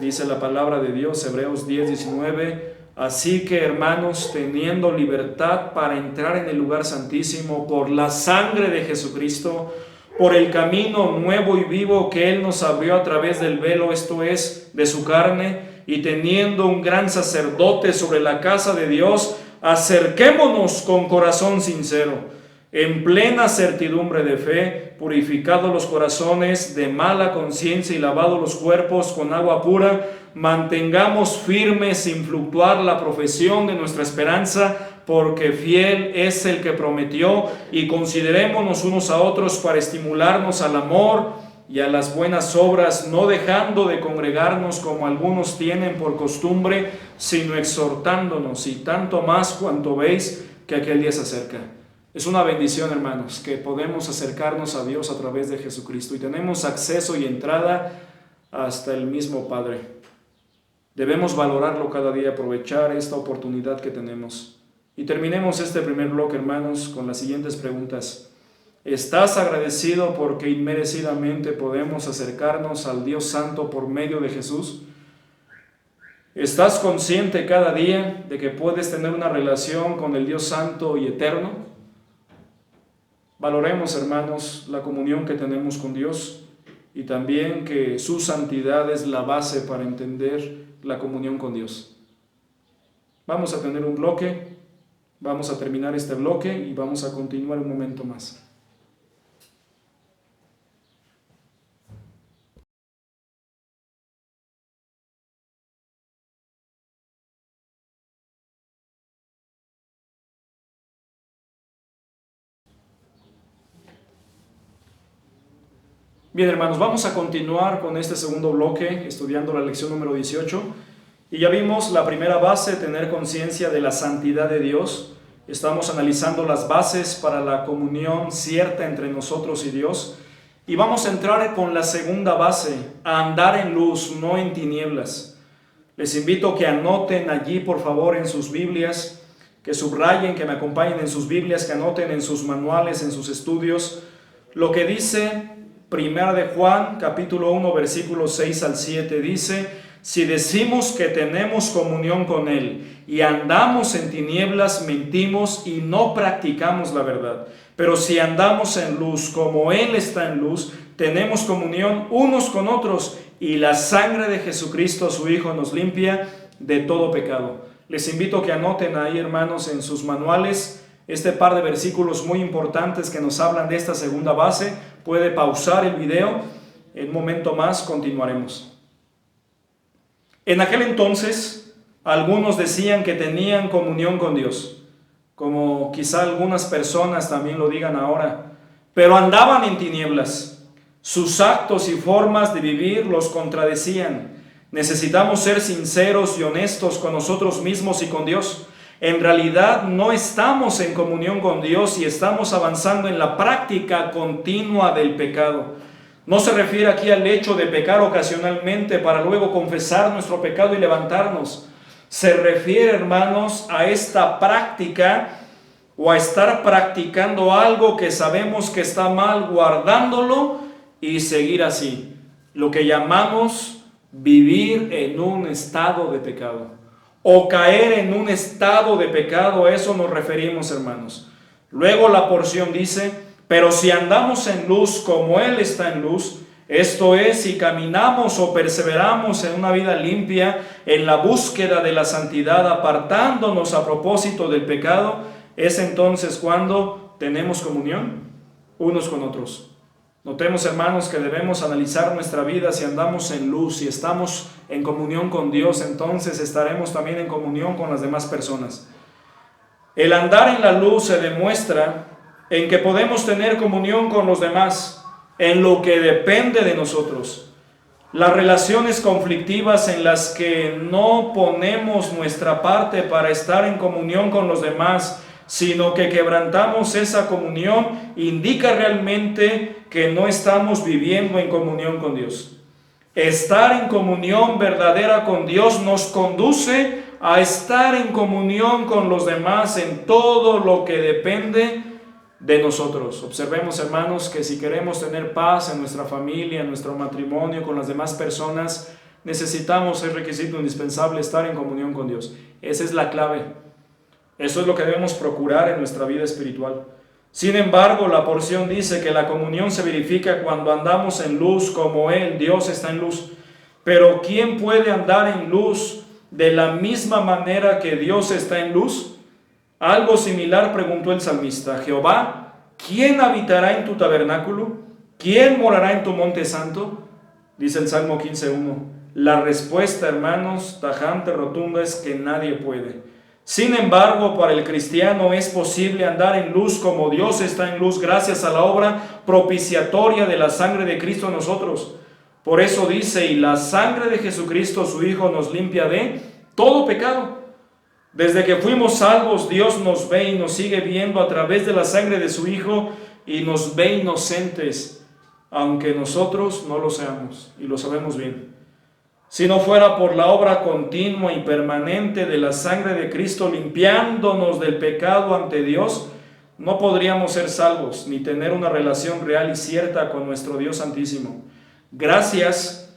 Dice la palabra de Dios, Hebreos 10:19, así que hermanos, teniendo libertad para entrar en el lugar santísimo por la sangre de Jesucristo, por el camino nuevo y vivo que Él nos abrió a través del velo, esto es, de su carne, y teniendo un gran sacerdote sobre la casa de Dios, acerquémonos con corazón sincero, en plena certidumbre de fe, purificados los corazones de mala conciencia y lavados los cuerpos con agua pura, mantengamos firme sin fluctuar la profesión de nuestra esperanza, porque fiel es el que prometió, y considerémonos unos a otros para estimularnos al amor y a las buenas obras, no dejando de congregarnos como algunos tienen por costumbre, sino exhortándonos, y tanto más cuanto veis que aquel día se acerca. Es una bendición, hermanos, que podemos acercarnos a Dios a través de Jesucristo y tenemos acceso y entrada hasta el mismo Padre. Debemos valorarlo cada día, aprovechar esta oportunidad que tenemos. Y terminemos este primer bloque, hermanos, con las siguientes preguntas. ¿Estás agradecido porque inmerecidamente podemos acercarnos al Dios Santo por medio de Jesús? ¿Estás consciente cada día de que puedes tener una relación con el Dios Santo y eterno? Valoremos, hermanos, la comunión que tenemos con Dios y también que su santidad es la base para entender la comunión con Dios. Vamos a tener un bloque, vamos a terminar este bloque y vamos a continuar un momento más. Bien, hermanos, vamos a continuar con este segundo bloque, estudiando la lección número 18. Y ya vimos la primera base, tener conciencia de la santidad de Dios. Estamos analizando las bases para la comunión cierta entre nosotros y Dios. Y vamos a entrar con la segunda base, a andar en luz, no en tinieblas. Les invito a que anoten allí, por favor, en sus Biblias, que subrayen, que me acompañen en sus Biblias, que anoten en sus manuales, en sus estudios, lo que dice Primera de Juan, capítulo 1, versículos 6 al 7, dice: si decimos que tenemos comunión con Él y andamos en tinieblas, mentimos y no practicamos la verdad. Pero si andamos en luz, como Él está en luz, tenemos comunión unos con otros, y la sangre de Jesucristo, su Hijo, nos limpia de todo pecado. Les invito a que anoten ahí, hermanos, en sus manuales, este par de versículos muy importantes que nos hablan de esta segunda base. Puede pausar el video, en un momento más continuaremos. En aquel entonces, algunos decían que tenían comunión con Dios, como quizá algunas personas también lo digan ahora, pero andaban en tinieblas. Sus actos y formas de vivir los contradecían. Necesitamos ser sinceros y honestos con nosotros mismos y con Dios. En realidad no estamos en comunión con Dios y estamos avanzando en la práctica continua del pecado. No se refiere aquí al hecho de pecar ocasionalmente para luego confesar nuestro pecado y levantarnos. Se refiere, hermanos, a esta práctica o a estar practicando algo que sabemos que está mal, guardándolo y seguir así. Lo que llamamos vivir en un estado de pecado. O caer en un estado de pecado, a eso nos referimos, hermanos. Luego la porción dice: pero si andamos en luz como Él está en luz, esto es, si caminamos o perseveramos en una vida limpia, en la búsqueda de la santidad, apartándonos a propósito del pecado, es entonces cuando tenemos comunión unos con otros. Notemos, hermanos, que debemos analizar nuestra vida. Si andamos en luz, si estamos en comunión con Dios, entonces estaremos también en comunión con las demás personas. El andar en la luz se demuestra en que podemos tener comunión con los demás, en lo que depende de nosotros. Las relaciones conflictivas en las que no ponemos nuestra parte para estar en comunión con los demás, sino que quebrantamos esa comunión, indica realmente que no estamos viviendo en comunión con Dios. Estar en comunión verdadera con Dios nos conduce a estar en comunión con los demás en todo lo que depende de nosotros. Observemos, hermanos, que si queremos tener paz en nuestra familia, en nuestro matrimonio, con las demás personas, necesitamos, es requisito indispensable estar en comunión con Dios. Esa es la clave. Eso es lo que debemos procurar en nuestra vida espiritual. Sin embargo, la porción dice que la comunión se verifica cuando andamos en luz como Él, Dios está en luz. Pero ¿quién puede andar en luz de la misma manera que Dios está en luz? Algo similar preguntó el salmista: Jehová, ¿quién habitará en tu tabernáculo? ¿Quién morará en tu monte santo? Dice el Salmo 15:1. La respuesta, hermanos, tajante, rotunda, es que nadie puede. Sin embargo, para el cristiano es posible andar en luz como Dios está en luz gracias a la obra propiciatoria de la sangre de Cristo en nosotros. Por eso dice: y la sangre de Jesucristo, su Hijo, nos limpia de todo pecado. Desde que fuimos salvos, Dios nos ve y nos sigue viendo a través de la sangre de su Hijo y nos ve inocentes, aunque nosotros no lo seamos, y lo sabemos bien. Si no fuera por la obra continua y permanente de la sangre de Cristo limpiándonos del pecado ante Dios, no podríamos ser salvos ni tener una relación real y cierta con nuestro Dios Santísimo. Gracias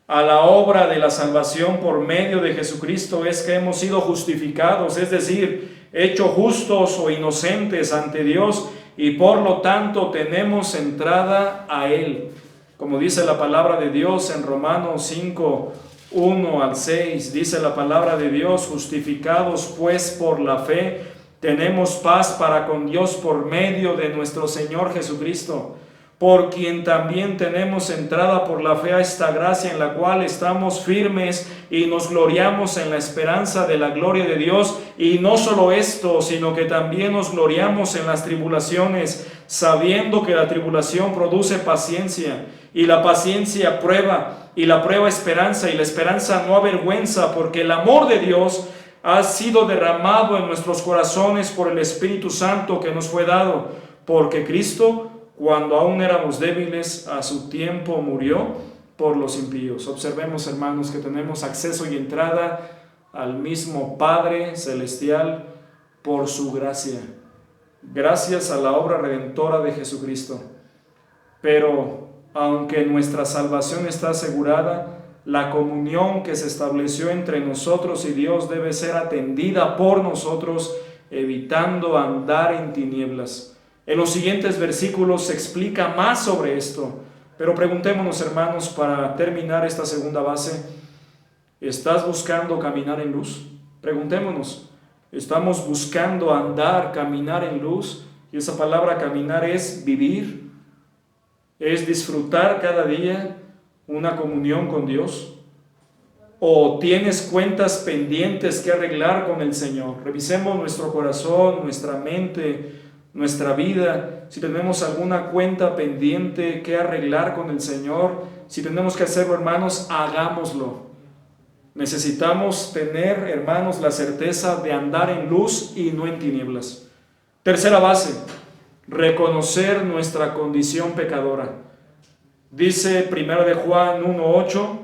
a la obra de la salvación por medio de Jesucristo es que hemos sido justificados, es decir, hechos justos o inocentes ante Dios, y por lo tanto tenemos entrada a Él. Como dice la palabra de Dios en Romanos 5, 1 al 6, dice la palabra de Dios: justificados pues por la fe, tenemos paz para con Dios por medio de nuestro Señor Jesucristo, por quien también tenemos entrada por la fe a esta gracia en la cual estamos firmes y nos gloriamos en la esperanza de la gloria de Dios. Y no solo esto, sino que también nos gloriamos en las tribulaciones, sabiendo que la tribulación produce paciencia, y la paciencia prueba, y la prueba esperanza, y la esperanza no avergüenza, porque el amor de Dios ha sido derramado en nuestros corazones por el Espíritu Santo que nos fue dado, porque Cristo, cuando aún éramos débiles, a su tiempo murió por los impíos. Observemos, hermanos, que tenemos acceso y entrada al mismo Padre Celestial por su gracia, gracias a la obra redentora de Jesucristo. Pero aunque nuestra salvación está asegurada, la comunión que se estableció entre nosotros y Dios debe ser atendida por nosotros, evitando andar en tinieblas. En los siguientes versículos se explica más sobre esto, pero preguntémonos, hermanos, para terminar esta segunda base: ¿estás buscando caminar en luz? Preguntémonos, ¿estamos buscando andar, caminar en luz? Y esa palabra caminar es vivir, es disfrutar cada día una comunión con Dios. ¿O tienes cuentas pendientes que arreglar con el Señor? Revisemos nuestro corazón, nuestra mente, nuestra vida. Si tenemos alguna cuenta pendiente que arreglar con el Señor, si tenemos que hacerlo, hermanos, hagámoslo. Necesitamos tener, hermanos, la certeza de andar en luz y no en tinieblas. Tercera base: reconocer nuestra condición pecadora. Dice 1 de Juan 1:8: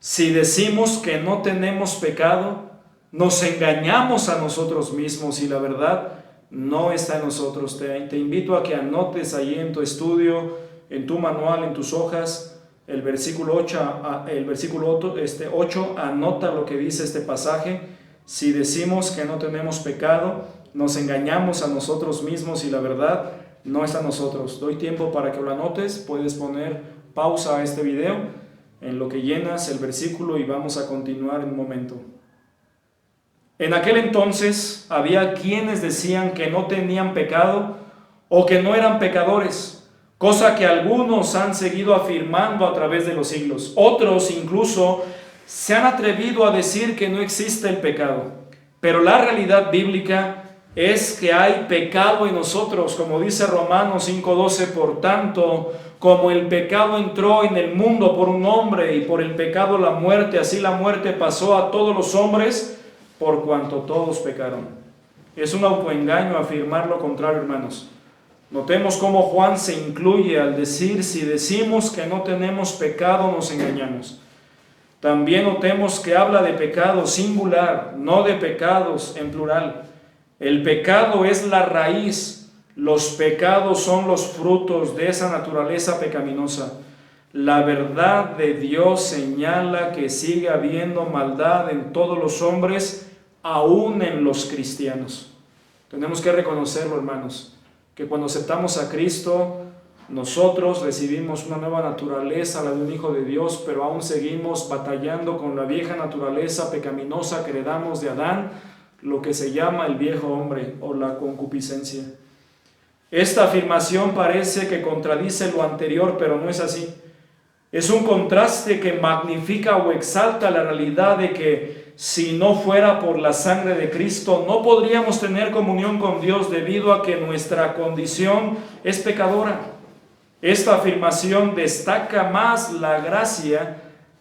si decimos que no tenemos pecado, nos engañamos a nosotros mismos y la verdad no está en nosotros. Te invito a que anotes ahí en tu estudio, en tu manual, en tus hojas, el versículo 8, anota lo que dice este pasaje. Si decimos que no tenemos pecado, nos engañamos a nosotros mismos y la verdad no está en nosotros. Doy tiempo para que lo anotes. Puedes poner pausa a este video en lo que llenas el versículo y vamos a continuar en un momento. En aquel entonces había quienes decían que no tenían pecado o que no eran pecadores, cosa que algunos han seguido afirmando a través de los siglos. Otros incluso se han atrevido a decir que no existe el pecado. Pero la realidad bíblica es que hay pecado en nosotros, como dice Romanos 5:12, por tanto, como el pecado entró en el mundo por un hombre y por el pecado la muerte, así la muerte pasó a todos los hombres por cuanto todos pecaron. Es un autoengaño afirmar lo contrario, hermanos. Notemos cómo Juan se incluye al decir: si decimos que no tenemos pecado, nos engañamos. También notemos que habla de pecado singular, no de pecados en plural. El pecado es la raíz, los pecados son los frutos de esa naturaleza pecaminosa. La verdad de Dios señala que sigue habiendo maldad en todos los hombres, aún en los cristianos. Tenemos que reconocerlo, hermanos, que cuando aceptamos a Cristo, nosotros recibimos una nueva naturaleza, la de un hijo de Dios, pero aún seguimos batallando con la vieja naturaleza pecaminosa que heredamos de Adán, lo que se llama el viejo hombre o la concupiscencia. Esta afirmación parece que contradice lo anterior, pero no es así. Es un contraste que magnifica o exalta la realidad de que si no fuera por la sangre de Cristo, no podríamos tener comunión con Dios debido a que nuestra condición es pecadora. Esta afirmación destaca más la gracia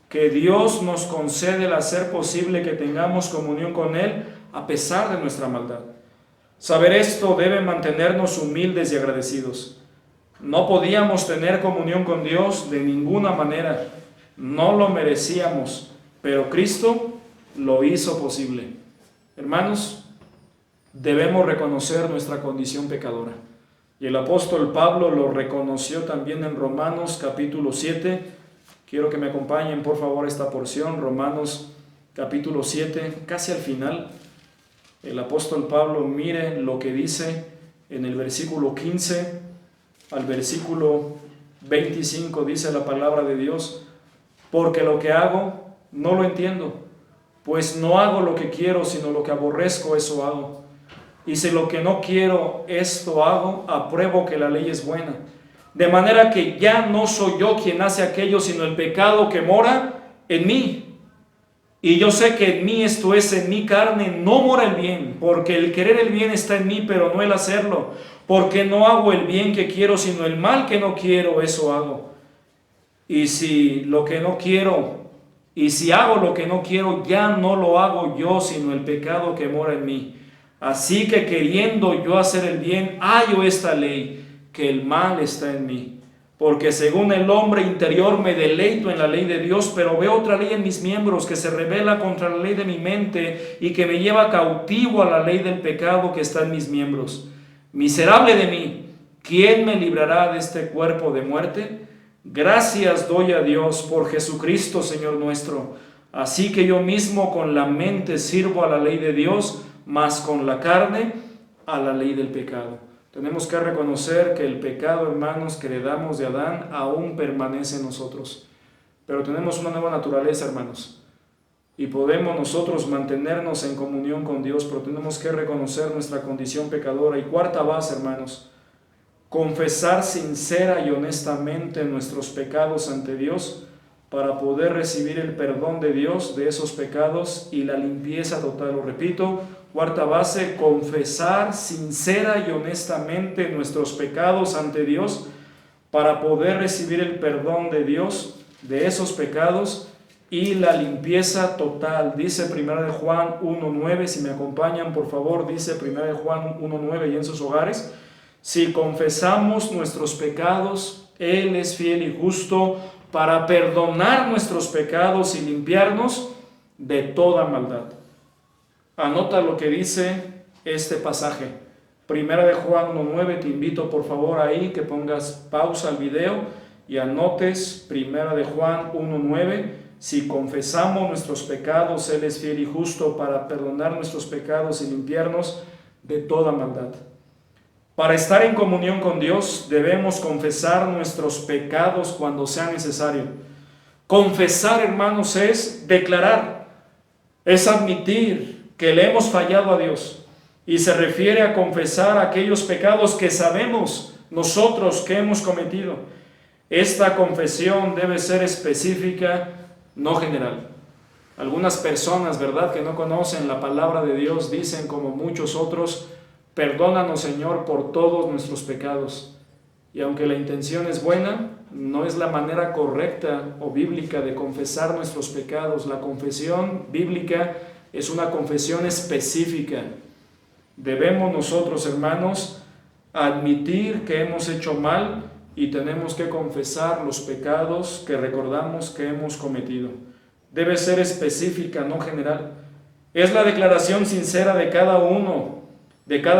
que Dios nos concede al hacer posible que tengamos comunión con Él a pesar de nuestra maldad. Saber esto debe mantenernos humildes y agradecidos. No podíamos tener comunión con Dios de ninguna manera. No lo merecíamos, pero Cristo lo hizo posible. Hermanos, debemos reconocer nuestra condición pecadora. Y el apóstol Pablo lo reconoció también en Romanos capítulo 7. Quiero que me acompañen por favor esta porción, Romanos capítulo 7, casi al final. El apóstol Pablo, mire lo que dice en el versículo 15 al versículo 25, dice la palabra de Dios: porque lo que hago no lo entiendo, pues no hago lo que quiero, sino lo que aborrezco, eso hago. Y si lo que no quiero, esto hago, apruebo que la ley es buena. De manera que ya no soy yo quien hace aquello, sino el pecado que mora en mí. Y yo sé que en mí, esto es, en mi carne, no mora el bien, porque el querer el bien está en mí, pero no el hacerlo. Porque no hago el bien que quiero, sino el mal que no quiero, eso hago. Y si hago lo que no quiero, ya no lo hago yo, sino el pecado que mora en mí. Así que queriendo yo hacer el bien, hallo esta ley, que el mal está en mí. Porque según el hombre interior me deleito en la ley de Dios, pero veo otra ley en mis miembros que se rebela contra la ley de mi mente y que me lleva cautivo a la ley del pecado que está en mis miembros. Miserable de mí, ¿quién me librará de este cuerpo de muerte? Gracias doy a Dios por Jesucristo, Señor nuestro. Así que yo mismo con la mente sirvo a la ley de Dios, mas con la carne a la ley del pecado. Tenemos que reconocer que el pecado, hermanos, que heredamos de Adán aún permanece en nosotros. Pero tenemos una nueva naturaleza, hermanos. Y podemos nosotros mantenernos en comunión con Dios, pero tenemos que reconocer nuestra condición pecadora. Y cuarta base, hermanos, confesar sincera y honestamente nuestros pecados ante Dios para poder recibir el perdón de Dios de esos pecados y la limpieza total. Lo repito, cuarta base, confesar sincera y honestamente nuestros pecados ante Dios para poder recibir el perdón de Dios de esos pecados y la limpieza total. Dice 1 de Juan 1.9, si me acompañan por favor, dice 1 de Juan 1.9 y en sus hogares: si confesamos nuestros pecados, Él es fiel y justo para perdonar nuestros pecados y limpiarnos de toda maldad. Anota lo que dice este pasaje. 1 de Juan 1.9, te invito por favor ahí que pongas pausa al video y anotes 1 de Juan 1.9. Si confesamos nuestros pecados, Él es fiel y justo para perdonar nuestros pecados y limpiarnos de toda maldad. Para estar en comunión con Dios debemos confesar nuestros pecados cuando sea necesario. Confesar, hermanos, es declarar, es admitir que le hemos fallado a Dios, y se refiere a confesar aquellos pecados que sabemos nosotros que hemos cometido. Esta confesión debe ser específica, no general. Algunas personas, ¿verdad?, que no conocen la palabra de Dios dicen, como muchos otros: perdónanos, Señor, por todos nuestros pecados. Y aunque la intención es buena, no es la manera correcta o bíblica de confesar nuestros pecados. La confesión bíblica es una confesión específica. Debemos nosotros, hermanos, admitir que hemos hecho mal y tenemos que confesar los pecados que recordamos que hemos cometido. Debe ser específica, no general. Es la declaración sincera de cada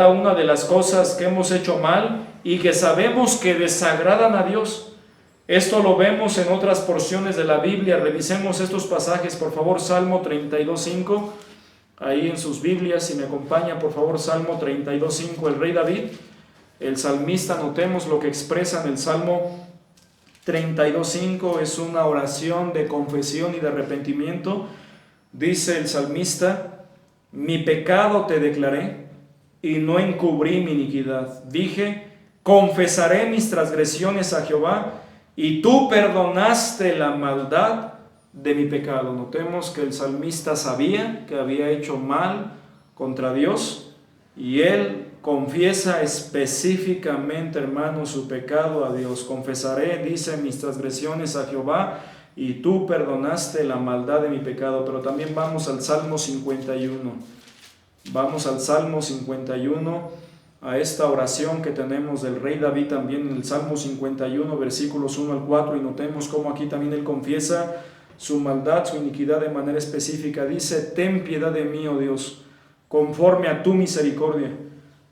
una de las cosas que hemos hecho mal y que sabemos que desagradan a Dios. Esto lo vemos en otras porciones de la Biblia. Revisemos estos pasajes, por favor. Salmo 32:5, ahí en sus Biblias, si me acompaña, por favor, Salmo 32:5, el rey David, el salmista. Notemos lo que expresa en el Salmo 32:5, es una oración de confesión y de arrepentimiento. Dice el salmista: mi pecado te declaré y no encubrí mi iniquidad. Dije: confesaré mis transgresiones a Jehová, y tú perdonaste la maldad de mi pecado. Notemos que el salmista sabía que había hecho mal contra Dios, y él confiesa específicamente, hermano, su pecado a Dios. Confesaré, dice, mis transgresiones a Jehová, y tú perdonaste la maldad de mi pecado. Pero también vamos al Salmo 51. Vamos al Salmo 51, a esta oración que tenemos del rey David también en el Salmo 51, versículos 1 al 4, y notemos cómo aquí también él confiesa su maldad, su iniquidad de manera específica. Dice: ten piedad de mí, oh Dios, conforme a tu misericordia,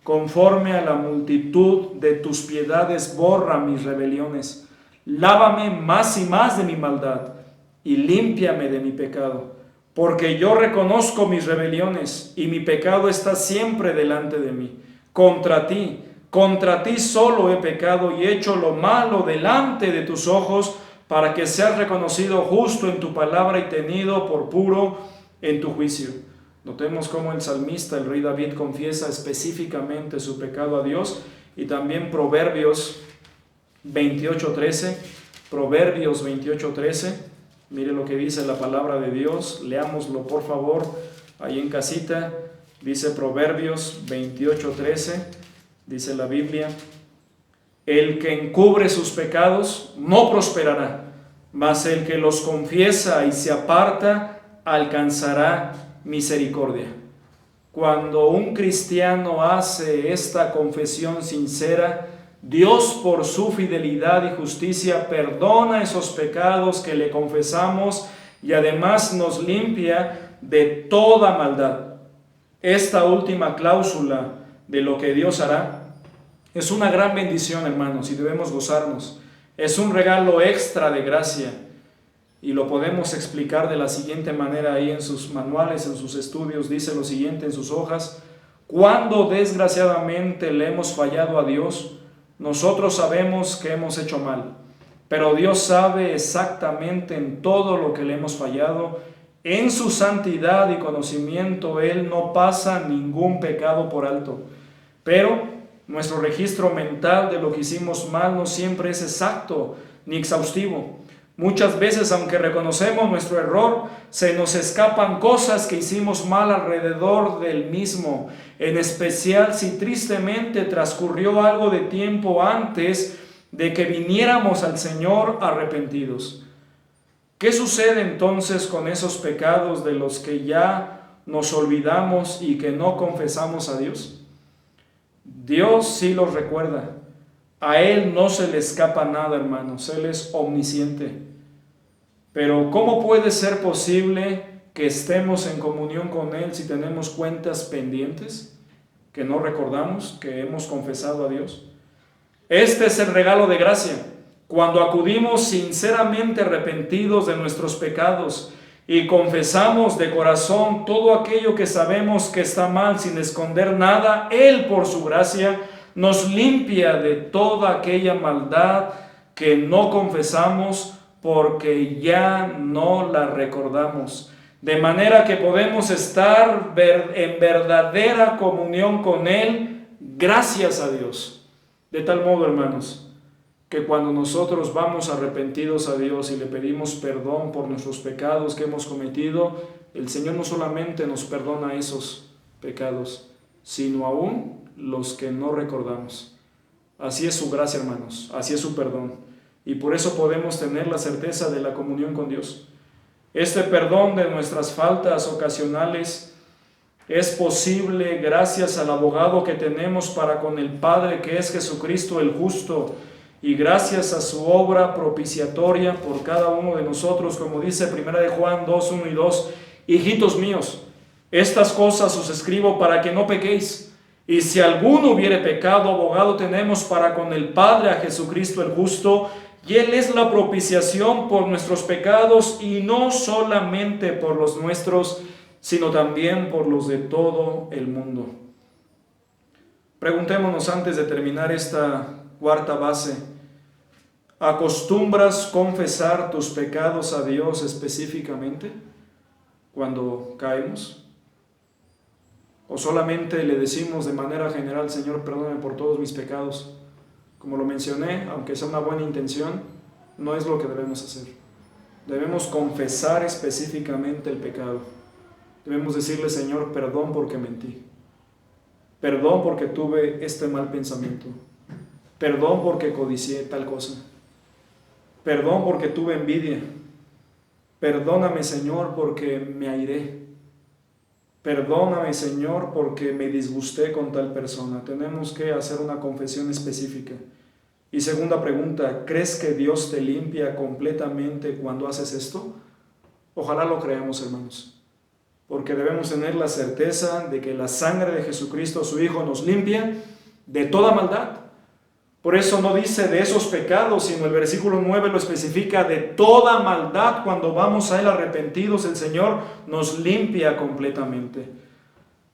conforme a la multitud de tus piedades, borra mis rebeliones. Lávame más y más de mi maldad, y límpiame de mi pecado, porque yo reconozco mis rebeliones, y mi pecado está siempre delante de mí. Contra ti solo he pecado y hecho lo malo delante de tus ojos, para que seas reconocido justo en tu palabra y tenido por puro en tu juicio. Notemos cómo el salmista, el rey David, confiesa específicamente su pecado a Dios. Y también Proverbios 28:13, Proverbios 28:13, mire lo que dice la palabra de Dios, leámoslo por favor ahí en casita. Dice Proverbios 28:13, dice la Biblia: el que encubre sus pecados no prosperará, mas el que los confiesa y se aparta alcanzará misericordia. Cuando un cristiano hace esta confesión sincera, Dios, por su fidelidad y justicia, perdona esos pecados que le confesamos y además nos limpia de toda maldad. Esta última cláusula de lo que Dios hará es una gran bendición, hermanos, y debemos gozarnos. Es un regalo extra de gracia, y lo podemos explicar de la siguiente manera ahí en sus manuales, en sus estudios. Dice lo siguiente en sus hojas: cuando desgraciadamente le hemos fallado a Dios, nosotros sabemos que hemos hecho mal, pero Dios sabe exactamente en todo lo que le hemos fallado. En su santidad y conocimiento, Él no pasa ningún pecado por alto. Pero nuestro registro mental de lo que hicimos mal no siempre es exacto ni exhaustivo. Muchas veces, aunque reconocemos nuestro error, se nos escapan cosas que hicimos mal alrededor del mismo, en especial si tristemente transcurrió algo de tiempo antes de que viniéramos al Señor arrepentidos. ¿Qué sucede entonces con esos pecados de los que ya nos olvidamos y que no confesamos a Dios? Dios sí los recuerda. A Él no se le escapa nada, hermanos. Él es omnisciente. Pero ¿cómo puede ser posible que estemos en comunión con Él si tenemos cuentas pendientes que no recordamos, que hemos confesado a Dios? Este es el regalo de gracia. Cuando acudimos sinceramente arrepentidos de nuestros pecados y confesamos de corazón todo aquello que sabemos que está mal sin esconder nada, Él, por su gracia, nos limpia de toda aquella maldad que no confesamos porque ya no la recordamos. De manera que podemos estar en verdadera comunión con Él, gracias a Dios. De tal modo, hermanos, que cuando nosotros vamos arrepentidos a Dios y le pedimos perdón por nuestros pecados que hemos cometido, el Señor no solamente nos perdona esos pecados, sino aún los que no recordamos. Así es su gracia, hermanos, así es su perdón. Y por eso podemos tener la certeza de la comunión con Dios. Este perdón de nuestras faltas ocasionales es posible gracias al abogado que tenemos para con el Padre, que es Jesucristo el justo, y gracias a su obra propiciatoria por cada uno de nosotros, como dice 1 de Juan 2, 1 y 2, hijitos míos, estas cosas os escribo para que no pequéis, y si alguno hubiere pecado, abogado tenemos para con el Padre, a Jesucristo el justo, y Él es la propiciación por nuestros pecados, y no solamente por los nuestros, sino también por los de todo el mundo. Preguntémonos antes de terminar esta cuarta base: ¿acostumbras confesar tus pecados a Dios específicamente cuando caemos? ¿O solamente le decimos de manera general: Señor, perdóname por todos mis pecados? Como lo mencioné, aunque sea una buena intención, no es lo que debemos hacer. Debemos confesar específicamente el pecado. Debemos decirle: Señor, perdón porque mentí. Perdón porque tuve este mal pensamiento. Perdón porque codicié tal cosa. Perdón porque tuve envidia. Perdóname, Señor, porque me airé. Perdóname, Señor, porque me disgusté con tal persona. Tenemos que hacer una confesión específica. Y segunda pregunta: ¿crees que Dios te limpia completamente cuando haces esto? Ojalá lo creamos, hermanos, porque debemos tener la certeza de que la sangre de Jesucristo, su Hijo, nos limpia de toda maldad. Por eso no dice de esos pecados, sino el versículo 9 lo especifica: de toda maldad. Cuando vamos a Él arrepentidos, el Señor nos limpia completamente.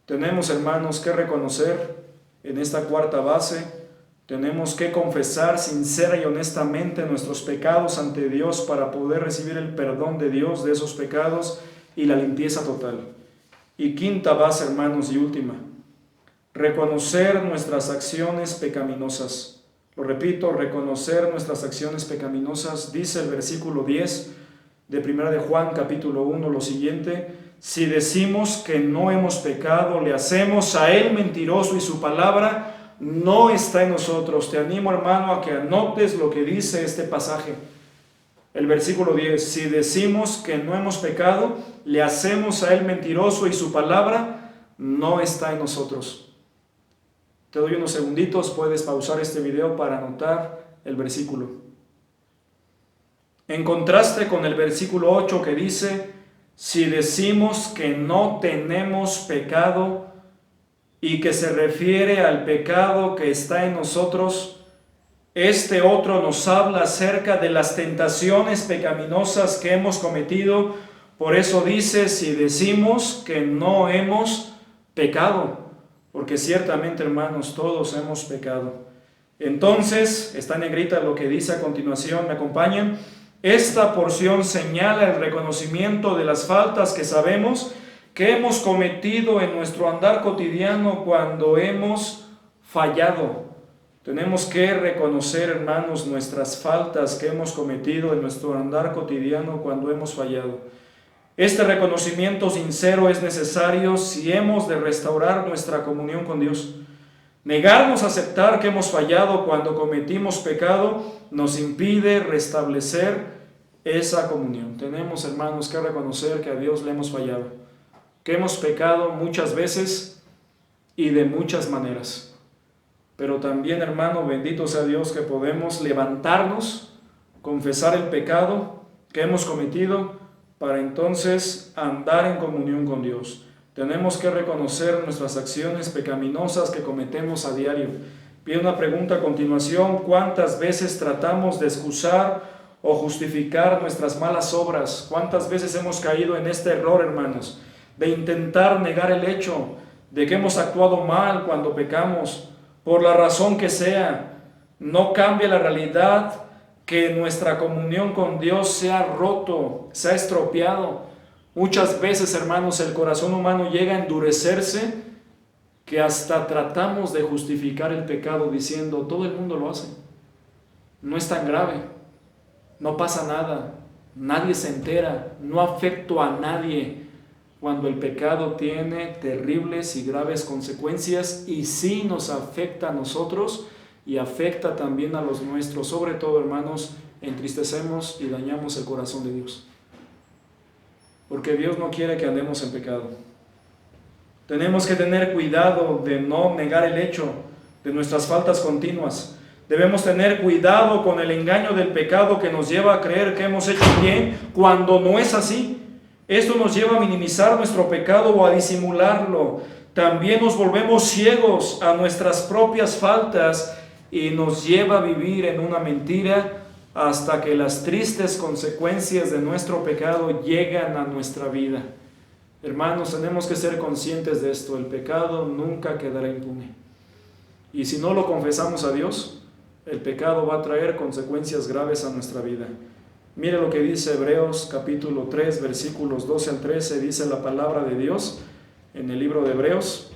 Tenemos, hermanos, que reconocer en esta cuarta base, tenemos que confesar sincera y honestamente nuestros pecados ante Dios para poder recibir el perdón de Dios de esos pecados y la limpieza total. Y quinta base, hermanos, y última: reconocer nuestras acciones pecaminosas. Lo repito, reconocer nuestras acciones pecaminosas. Dice el versículo 10 de 1 de Juan capítulo 1 lo siguiente: si decimos que no hemos pecado, le hacemos a Él mentiroso y su palabra no está en nosotros. Te animo, hermano, a que anotes lo que dice este pasaje. El versículo 10: si decimos que no hemos pecado, le hacemos a Él mentiroso y su palabra no está en nosotros. Te doy unos segunditos, puedes pausar este video para anotar el versículo. En contraste con el versículo 8 que dice: si decimos que no tenemos pecado, y que se refiere al pecado que está en nosotros, este otro nos habla acerca de las tentaciones pecaminosas que hemos cometido. Por eso dice: si decimos que no hemos pecado, porque ciertamente, hermanos, todos hemos pecado. Entonces, está en negrita lo que dice a continuación, ¿me acompañan? Esta porción señala el reconocimiento de las faltas que sabemos que hemos cometido en nuestro andar cotidiano cuando hemos fallado. Tenemos que reconocer, hermanos, nuestras faltas que hemos cometido en nuestro andar cotidiano cuando hemos fallado. Este reconocimiento sincero es necesario si hemos de restaurar nuestra comunión con Dios. Negarnos a aceptar que hemos fallado cuando cometimos pecado nos impide restablecer esa comunión. Tenemos, hermanos, que reconocer que a Dios le hemos fallado, que hemos pecado muchas veces y de muchas maneras. Pero también, hermano, bendito sea Dios, que podemos levantarnos, confesar el pecado que hemos cometido, para entonces andar en comunión con Dios. Tenemos que reconocer nuestras acciones pecaminosas que cometemos a diario. Pide una pregunta a continuación: ¿cuántas veces tratamos de excusar o justificar nuestras malas obras? ¿Cuántas veces hemos caído en este error, hermanos, de intentar negar el hecho de que hemos actuado mal cuando pecamos, por la razón que sea? No cambia la realidad que nuestra comunión con Dios se ha roto, se ha estropeado. Muchas veces, hermanos, el corazón humano llega a endurecerse, que hasta tratamos de justificar el pecado diciendo: todo el mundo lo hace, no es tan grave, no pasa nada, nadie se entera, no afecto a nadie, cuando el pecado tiene terribles y graves consecuencias, y sí nos afecta a nosotros y afecta también a los nuestros. Sobre todo, hermanos, entristecemos y dañamos el corazón de Dios, porque Dios no quiere que andemos en pecado. Tenemos que tener cuidado de no negar el hecho de nuestras faltas continuas. Debemos tener cuidado con el engaño del pecado que nos lleva a creer que hemos hecho bien cuando no es así. Esto nos lleva a minimizar nuestro pecado o a disimularlo. También nos volvemos ciegos a nuestras propias faltas y nos lleva a vivir en una mentira hasta que las tristes consecuencias de nuestro pecado llegan a nuestra vida. Hermanos, tenemos que ser conscientes de esto. El pecado nunca quedará impune. Y si no lo confesamos a Dios, el pecado va a traer consecuencias graves a nuestra vida. Mire lo que dice Hebreos capítulo 3, versículos 12 al 13, dice la palabra de Dios en el libro de Hebreos.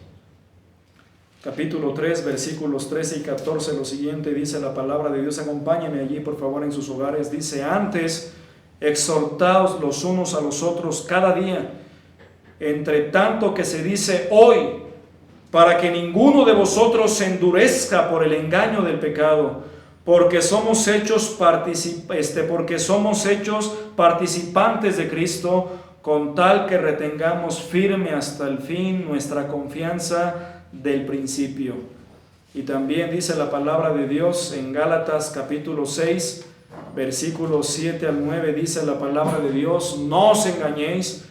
Capítulo 3, versículos 13 y 14, lo siguiente dice la palabra de Dios. Acompáñenme allí, por favor, en sus hogares. Dice: antes, exhortaos los unos a los otros cada día, entre tanto que se dice hoy, para que ninguno de vosotros se endurezca por el engaño del pecado, porque somos hechos participantes de Cristo, con tal que retengamos firme hasta el fin nuestra confianza del principio. Y también dice la palabra de Dios en Gálatas capítulo 6, versículos 7 al 9, dice la palabra de Dios: no os engañéis,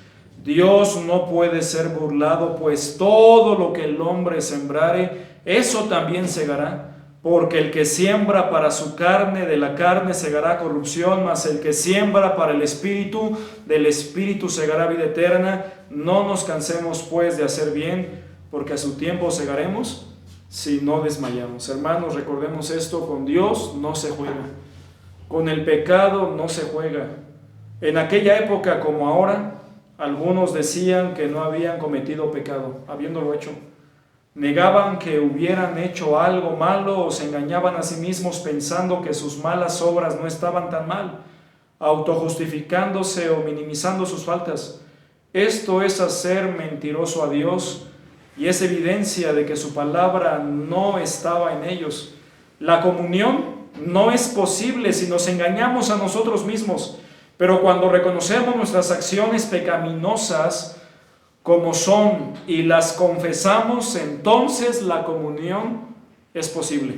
Dios no puede ser burlado, pues todo lo que el hombre sembrare, eso también segará. Porque el que siembra para su carne, de la carne segará corrupción, mas el que siembra para el Espíritu, del Espíritu segará vida eterna. No nos cansemos pues de hacer bien, porque a su tiempo segaremos, si no desmayamos. Hermanos, recordemos esto: con Dios no se juega, con el pecado no se juega. En aquella época como ahora, algunos decían que no habían cometido pecado, habiéndolo hecho. Negaban que hubieran hecho algo malo o se engañaban a sí mismos pensando que sus malas obras no estaban tan mal, autojustificándose o minimizando sus faltas. Esto es hacer mentiroso a Dios y es evidencia de que su palabra no estaba en ellos. La comunión no es posible si nos engañamos a nosotros mismos, pero cuando reconocemos nuestras acciones pecaminosas como son y las confesamos, entonces la comunión es posible.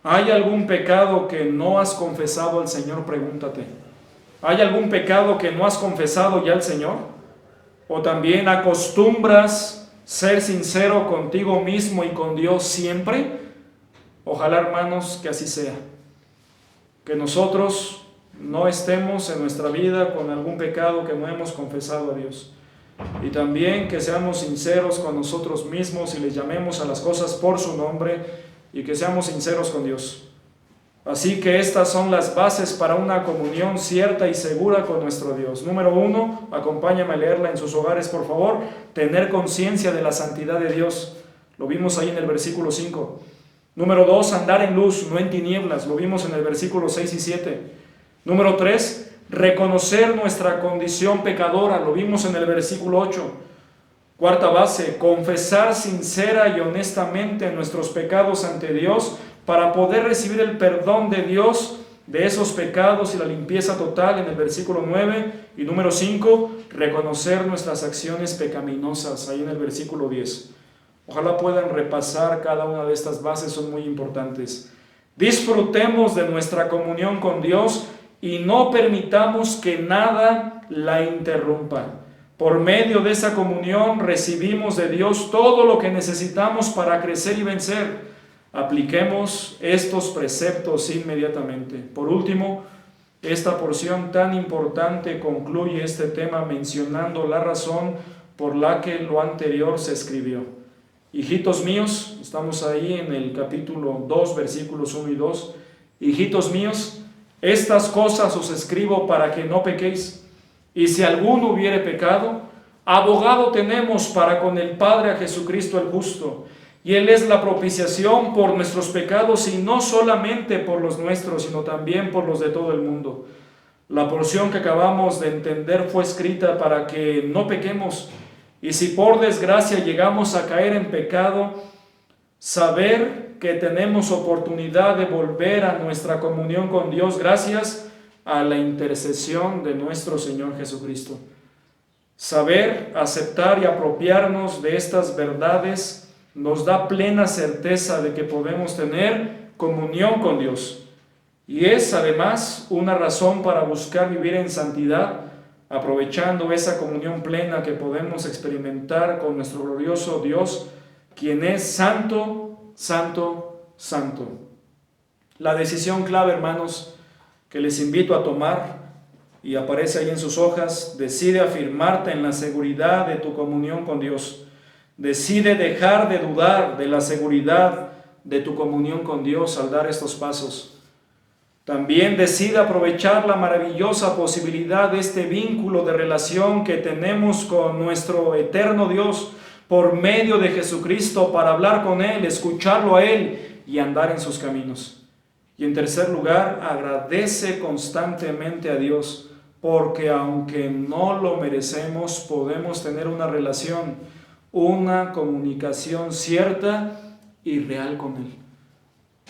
¿Hay algún pecado que no has confesado al Señor? Pregúntate. ¿Hay algún pecado que no has confesado ya al Señor? ¿O también acostumbras ser sincero contigo mismo y con Dios siempre? Ojalá, hermanos, que así sea. Que nosotros no estemos en nuestra vida con algún pecado que no hemos confesado a Dios. Y también que seamos sinceros con nosotros mismos y les llamemos a las cosas por su nombre, y que seamos sinceros con Dios. Así que estas son las bases para una comunión cierta y segura con nuestro Dios. Número 1, acompáñame a leerla en sus hogares, por favor. Tener conciencia de la santidad de Dios. Lo vimos ahí en el versículo 5. Número 2, andar en luz, no en tinieblas. Lo vimos en el versículo 6 y 7. Número 3, reconocer nuestra condición pecadora, lo vimos en el versículo 8. Cuarta base, confesar sincera y honestamente nuestros pecados ante Dios para poder recibir el perdón de Dios de esos pecados y la limpieza total en el versículo 9. Y número 5, reconocer nuestras acciones pecaminosas, ahí en el versículo 10. Ojalá puedan repasar cada una de estas bases, son muy importantes. Disfrutemos de nuestra comunión con Dios y no permitamos que nada la interrumpa. Por medio de esa comunión recibimos de Dios todo lo que necesitamos para crecer y vencer. Apliquemos estos preceptos inmediatamente. Por último, esta porción tan importante concluye este tema mencionando la razón por la que lo anterior se escribió. Hijitos míos, estamos ahí en el capítulo 2, versículos 1 y 2. Hijitos míos, estas cosas os escribo para que no pequéis. Y si alguno hubiere pecado, abogado tenemos para con el Padre a Jesucristo el justo. Y Él es la propiciación por nuestros pecados, y no solamente por los nuestros, sino también por los de todo el mundo. La porción que acabamos de entender fue escrita para que no pequemos. Y si por desgracia llegamos a caer en pecado, saber que tenemos oportunidad de volver a nuestra comunión con Dios gracias a la intercesión de nuestro Señor Jesucristo. Saber, aceptar y apropiarnos de estas verdades nos da plena certeza de que podemos tener comunión con Dios. Y es además una razón para buscar vivir en santidad, aprovechando esa comunión plena que podemos experimentar con nuestro glorioso Dios, quien es santo, santo, santo. La decisión clave, hermanos, que les invito a tomar, y aparece ahí en sus hojas: decide afirmarte en la seguridad de tu comunión con Dios. Decide dejar de dudar de la seguridad de tu comunión con Dios al dar estos pasos. También decide aprovechar la maravillosa posibilidad de este vínculo de relación que tenemos con nuestro eterno Dios por medio de Jesucristo, para hablar con Él, escucharlo a Él y andar en sus caminos. Y en tercer lugar, agradece constantemente a Dios, porque aunque no lo merecemos, podemos tener una relación, una comunicación cierta y real con Él.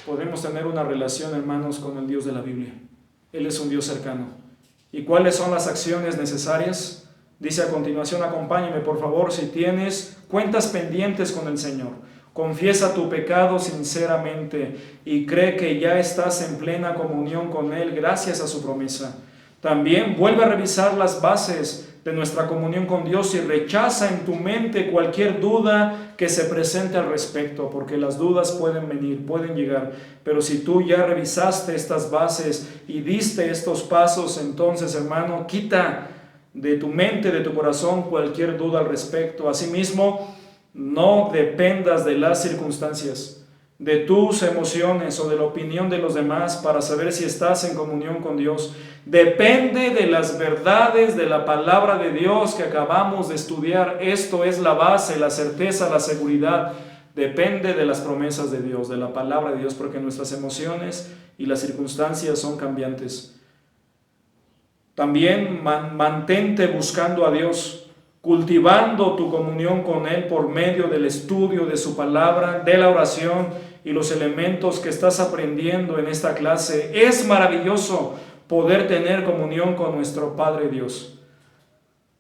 Podemos tener una relación, hermanos, con el Dios de la Biblia. Él es un Dios cercano. ¿Y cuáles son las acciones necesarias? Dice a continuación, acompáñame por favor, si tienes cuentas pendientes con el Señor. Confiesa tu pecado sinceramente y cree que ya estás en plena comunión con Él gracias a su promesa. También vuelve a revisar las bases de nuestra comunión con Dios y rechaza en tu mente cualquier duda que se presente al respecto, porque las dudas pueden venir, pueden llegar, pero si tú ya revisaste estas bases y diste estos pasos, entonces, hermano, quita de tu mente, de tu corazón, cualquier duda al respecto. Asimismo, no dependas de las circunstancias, de tus emociones o de la opinión de los demás para saber si estás en comunión con Dios. Depende de las verdades de la palabra de Dios que acabamos de estudiar. Esto es la base, la certeza, la seguridad. Depende de las promesas de Dios, de la palabra de Dios, porque nuestras emociones y las circunstancias son cambiantes. También mantente buscando a Dios, cultivando tu comunión con Él por medio del estudio de su palabra, de la oración y los elementos que estás aprendiendo en esta clase. Es maravilloso poder tener comunión con nuestro Padre Dios.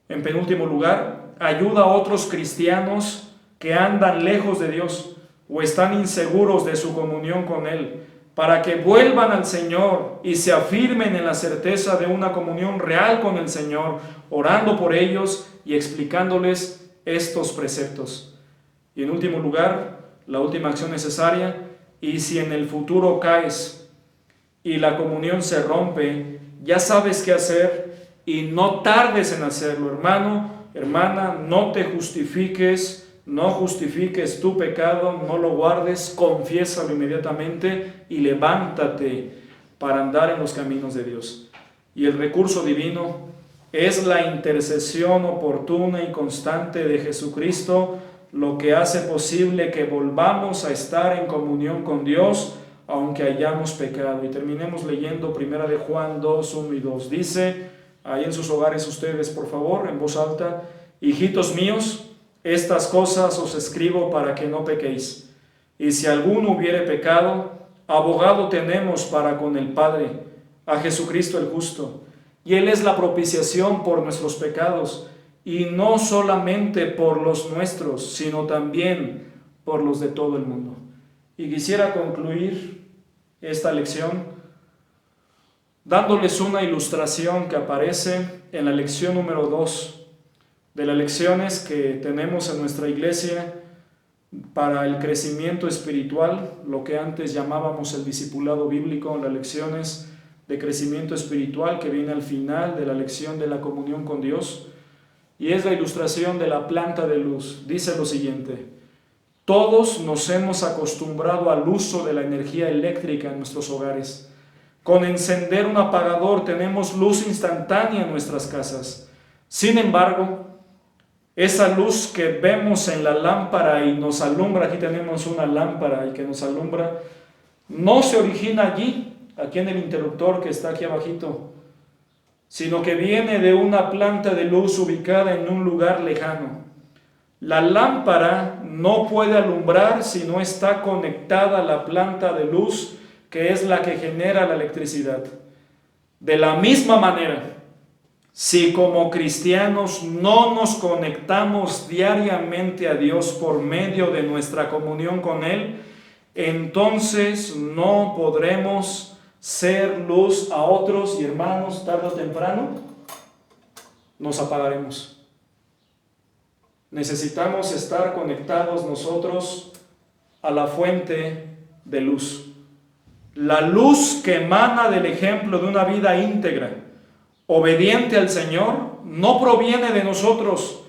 En penúltimo lugar, ayuda a otros cristianos que andan lejos de Dios o están inseguros de su comunión con Él, para que vuelvan al Señor y se afirmen en la certeza de una comunión real con el Señor, orando por ellos y explicándoles estos preceptos. Y en último lugar, la última acción necesaria: y si en el futuro caes y la comunión se rompe, ya sabes qué hacer y no tardes en hacerlo. Hermano, hermana, no te justifiques, no justifiques tu pecado, no lo guardes, confiésalo inmediatamente y levántate para andar en los caminos de Dios. Y el recurso divino es la intercesión oportuna y constante de Jesucristo, lo que hace posible que volvamos a estar en comunión con Dios, aunque hayamos pecado. Y terminemos leyendo 1 de Juan 2, 1 y 2. Dice, ahí en sus hogares ustedes, por favor, en voz alta: hijitos míos, estas cosas os escribo para que no pequéis. Y si alguno hubiere pecado, abogado tenemos para con el Padre, a Jesucristo el justo. Y Él es la propiciación por nuestros pecados, y no solamente por los nuestros, sino también por los de todo el mundo. Y quisiera concluir esta lección dándoles una ilustración que aparece en la lección número 2 de las lecciones que tenemos en nuestra iglesia para el crecimiento espiritual, lo que antes llamábamos el discipulado bíblico, las lecciones de crecimiento espiritual que viene al final de la lección de la comunión con Dios, y es la ilustración de la planta de luz. Dice lo siguiente: todos nos hemos acostumbrado al uso de la energía eléctrica en nuestros hogares. Con encender un apagador tenemos luz instantánea en nuestras casas. Sin embargo, esa luz que vemos en la lámpara y nos alumbra, aquí tenemos una lámpara y que nos alumbra, no se origina allí, aquí en el interruptor que está aquí abajito, sino que viene de una planta de luz ubicada en un lugar lejano. La lámpara no puede alumbrar si no está conectada a la planta de luz, que es la que genera la electricidad. De la misma manera, si como cristianos no nos conectamos diariamente a Dios por medio de nuestra comunión con Él, entonces no podremos ser luz a otros, y hermanos, tarde o temprano nos apagaremos. Necesitamos estar conectados nosotros a la fuente de luz. La luz que emana del ejemplo de una vida íntegra, obediente al Señor, no proviene de nosotros,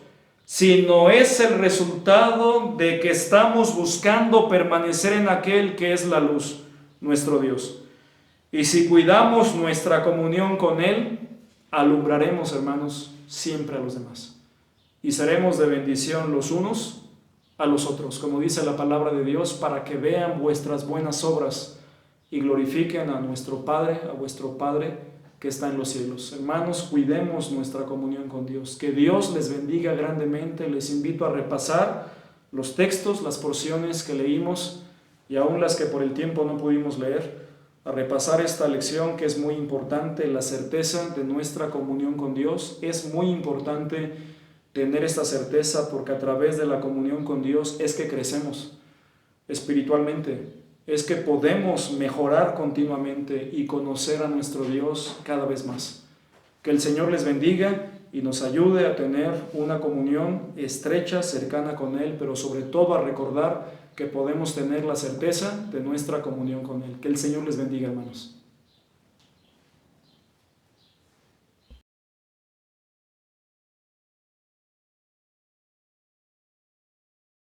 sino es el resultado de que estamos buscando permanecer en aquel que es la luz, nuestro Dios. Y si cuidamos nuestra comunión con Él, alumbraremos, hermanos, siempre a los demás. Y seremos de bendición los unos a los otros, como dice la palabra de Dios, para que vean vuestras buenas obras y glorifiquen a nuestro Padre, a vuestro Padre que está en los cielos. Hermanos, cuidemos nuestra comunión con Dios. Que Dios les bendiga grandemente. Les invito a repasar los textos, las porciones que leímos y aún las que por el tiempo no pudimos leer, a repasar esta lección que es muy importante, la certeza de nuestra comunión con Dios. Es muy importante tener esta certeza porque a través de la comunión con Dios es que crecemos espiritualmente, es que podemos mejorar continuamente y conocer a nuestro Dios cada vez más. Que el Señor les bendiga y nos ayude a tener una comunión estrecha, cercana con Él, pero sobre todo a recordar que podemos tener la certeza de nuestra comunión con Él. Que el Señor les bendiga, hermanos.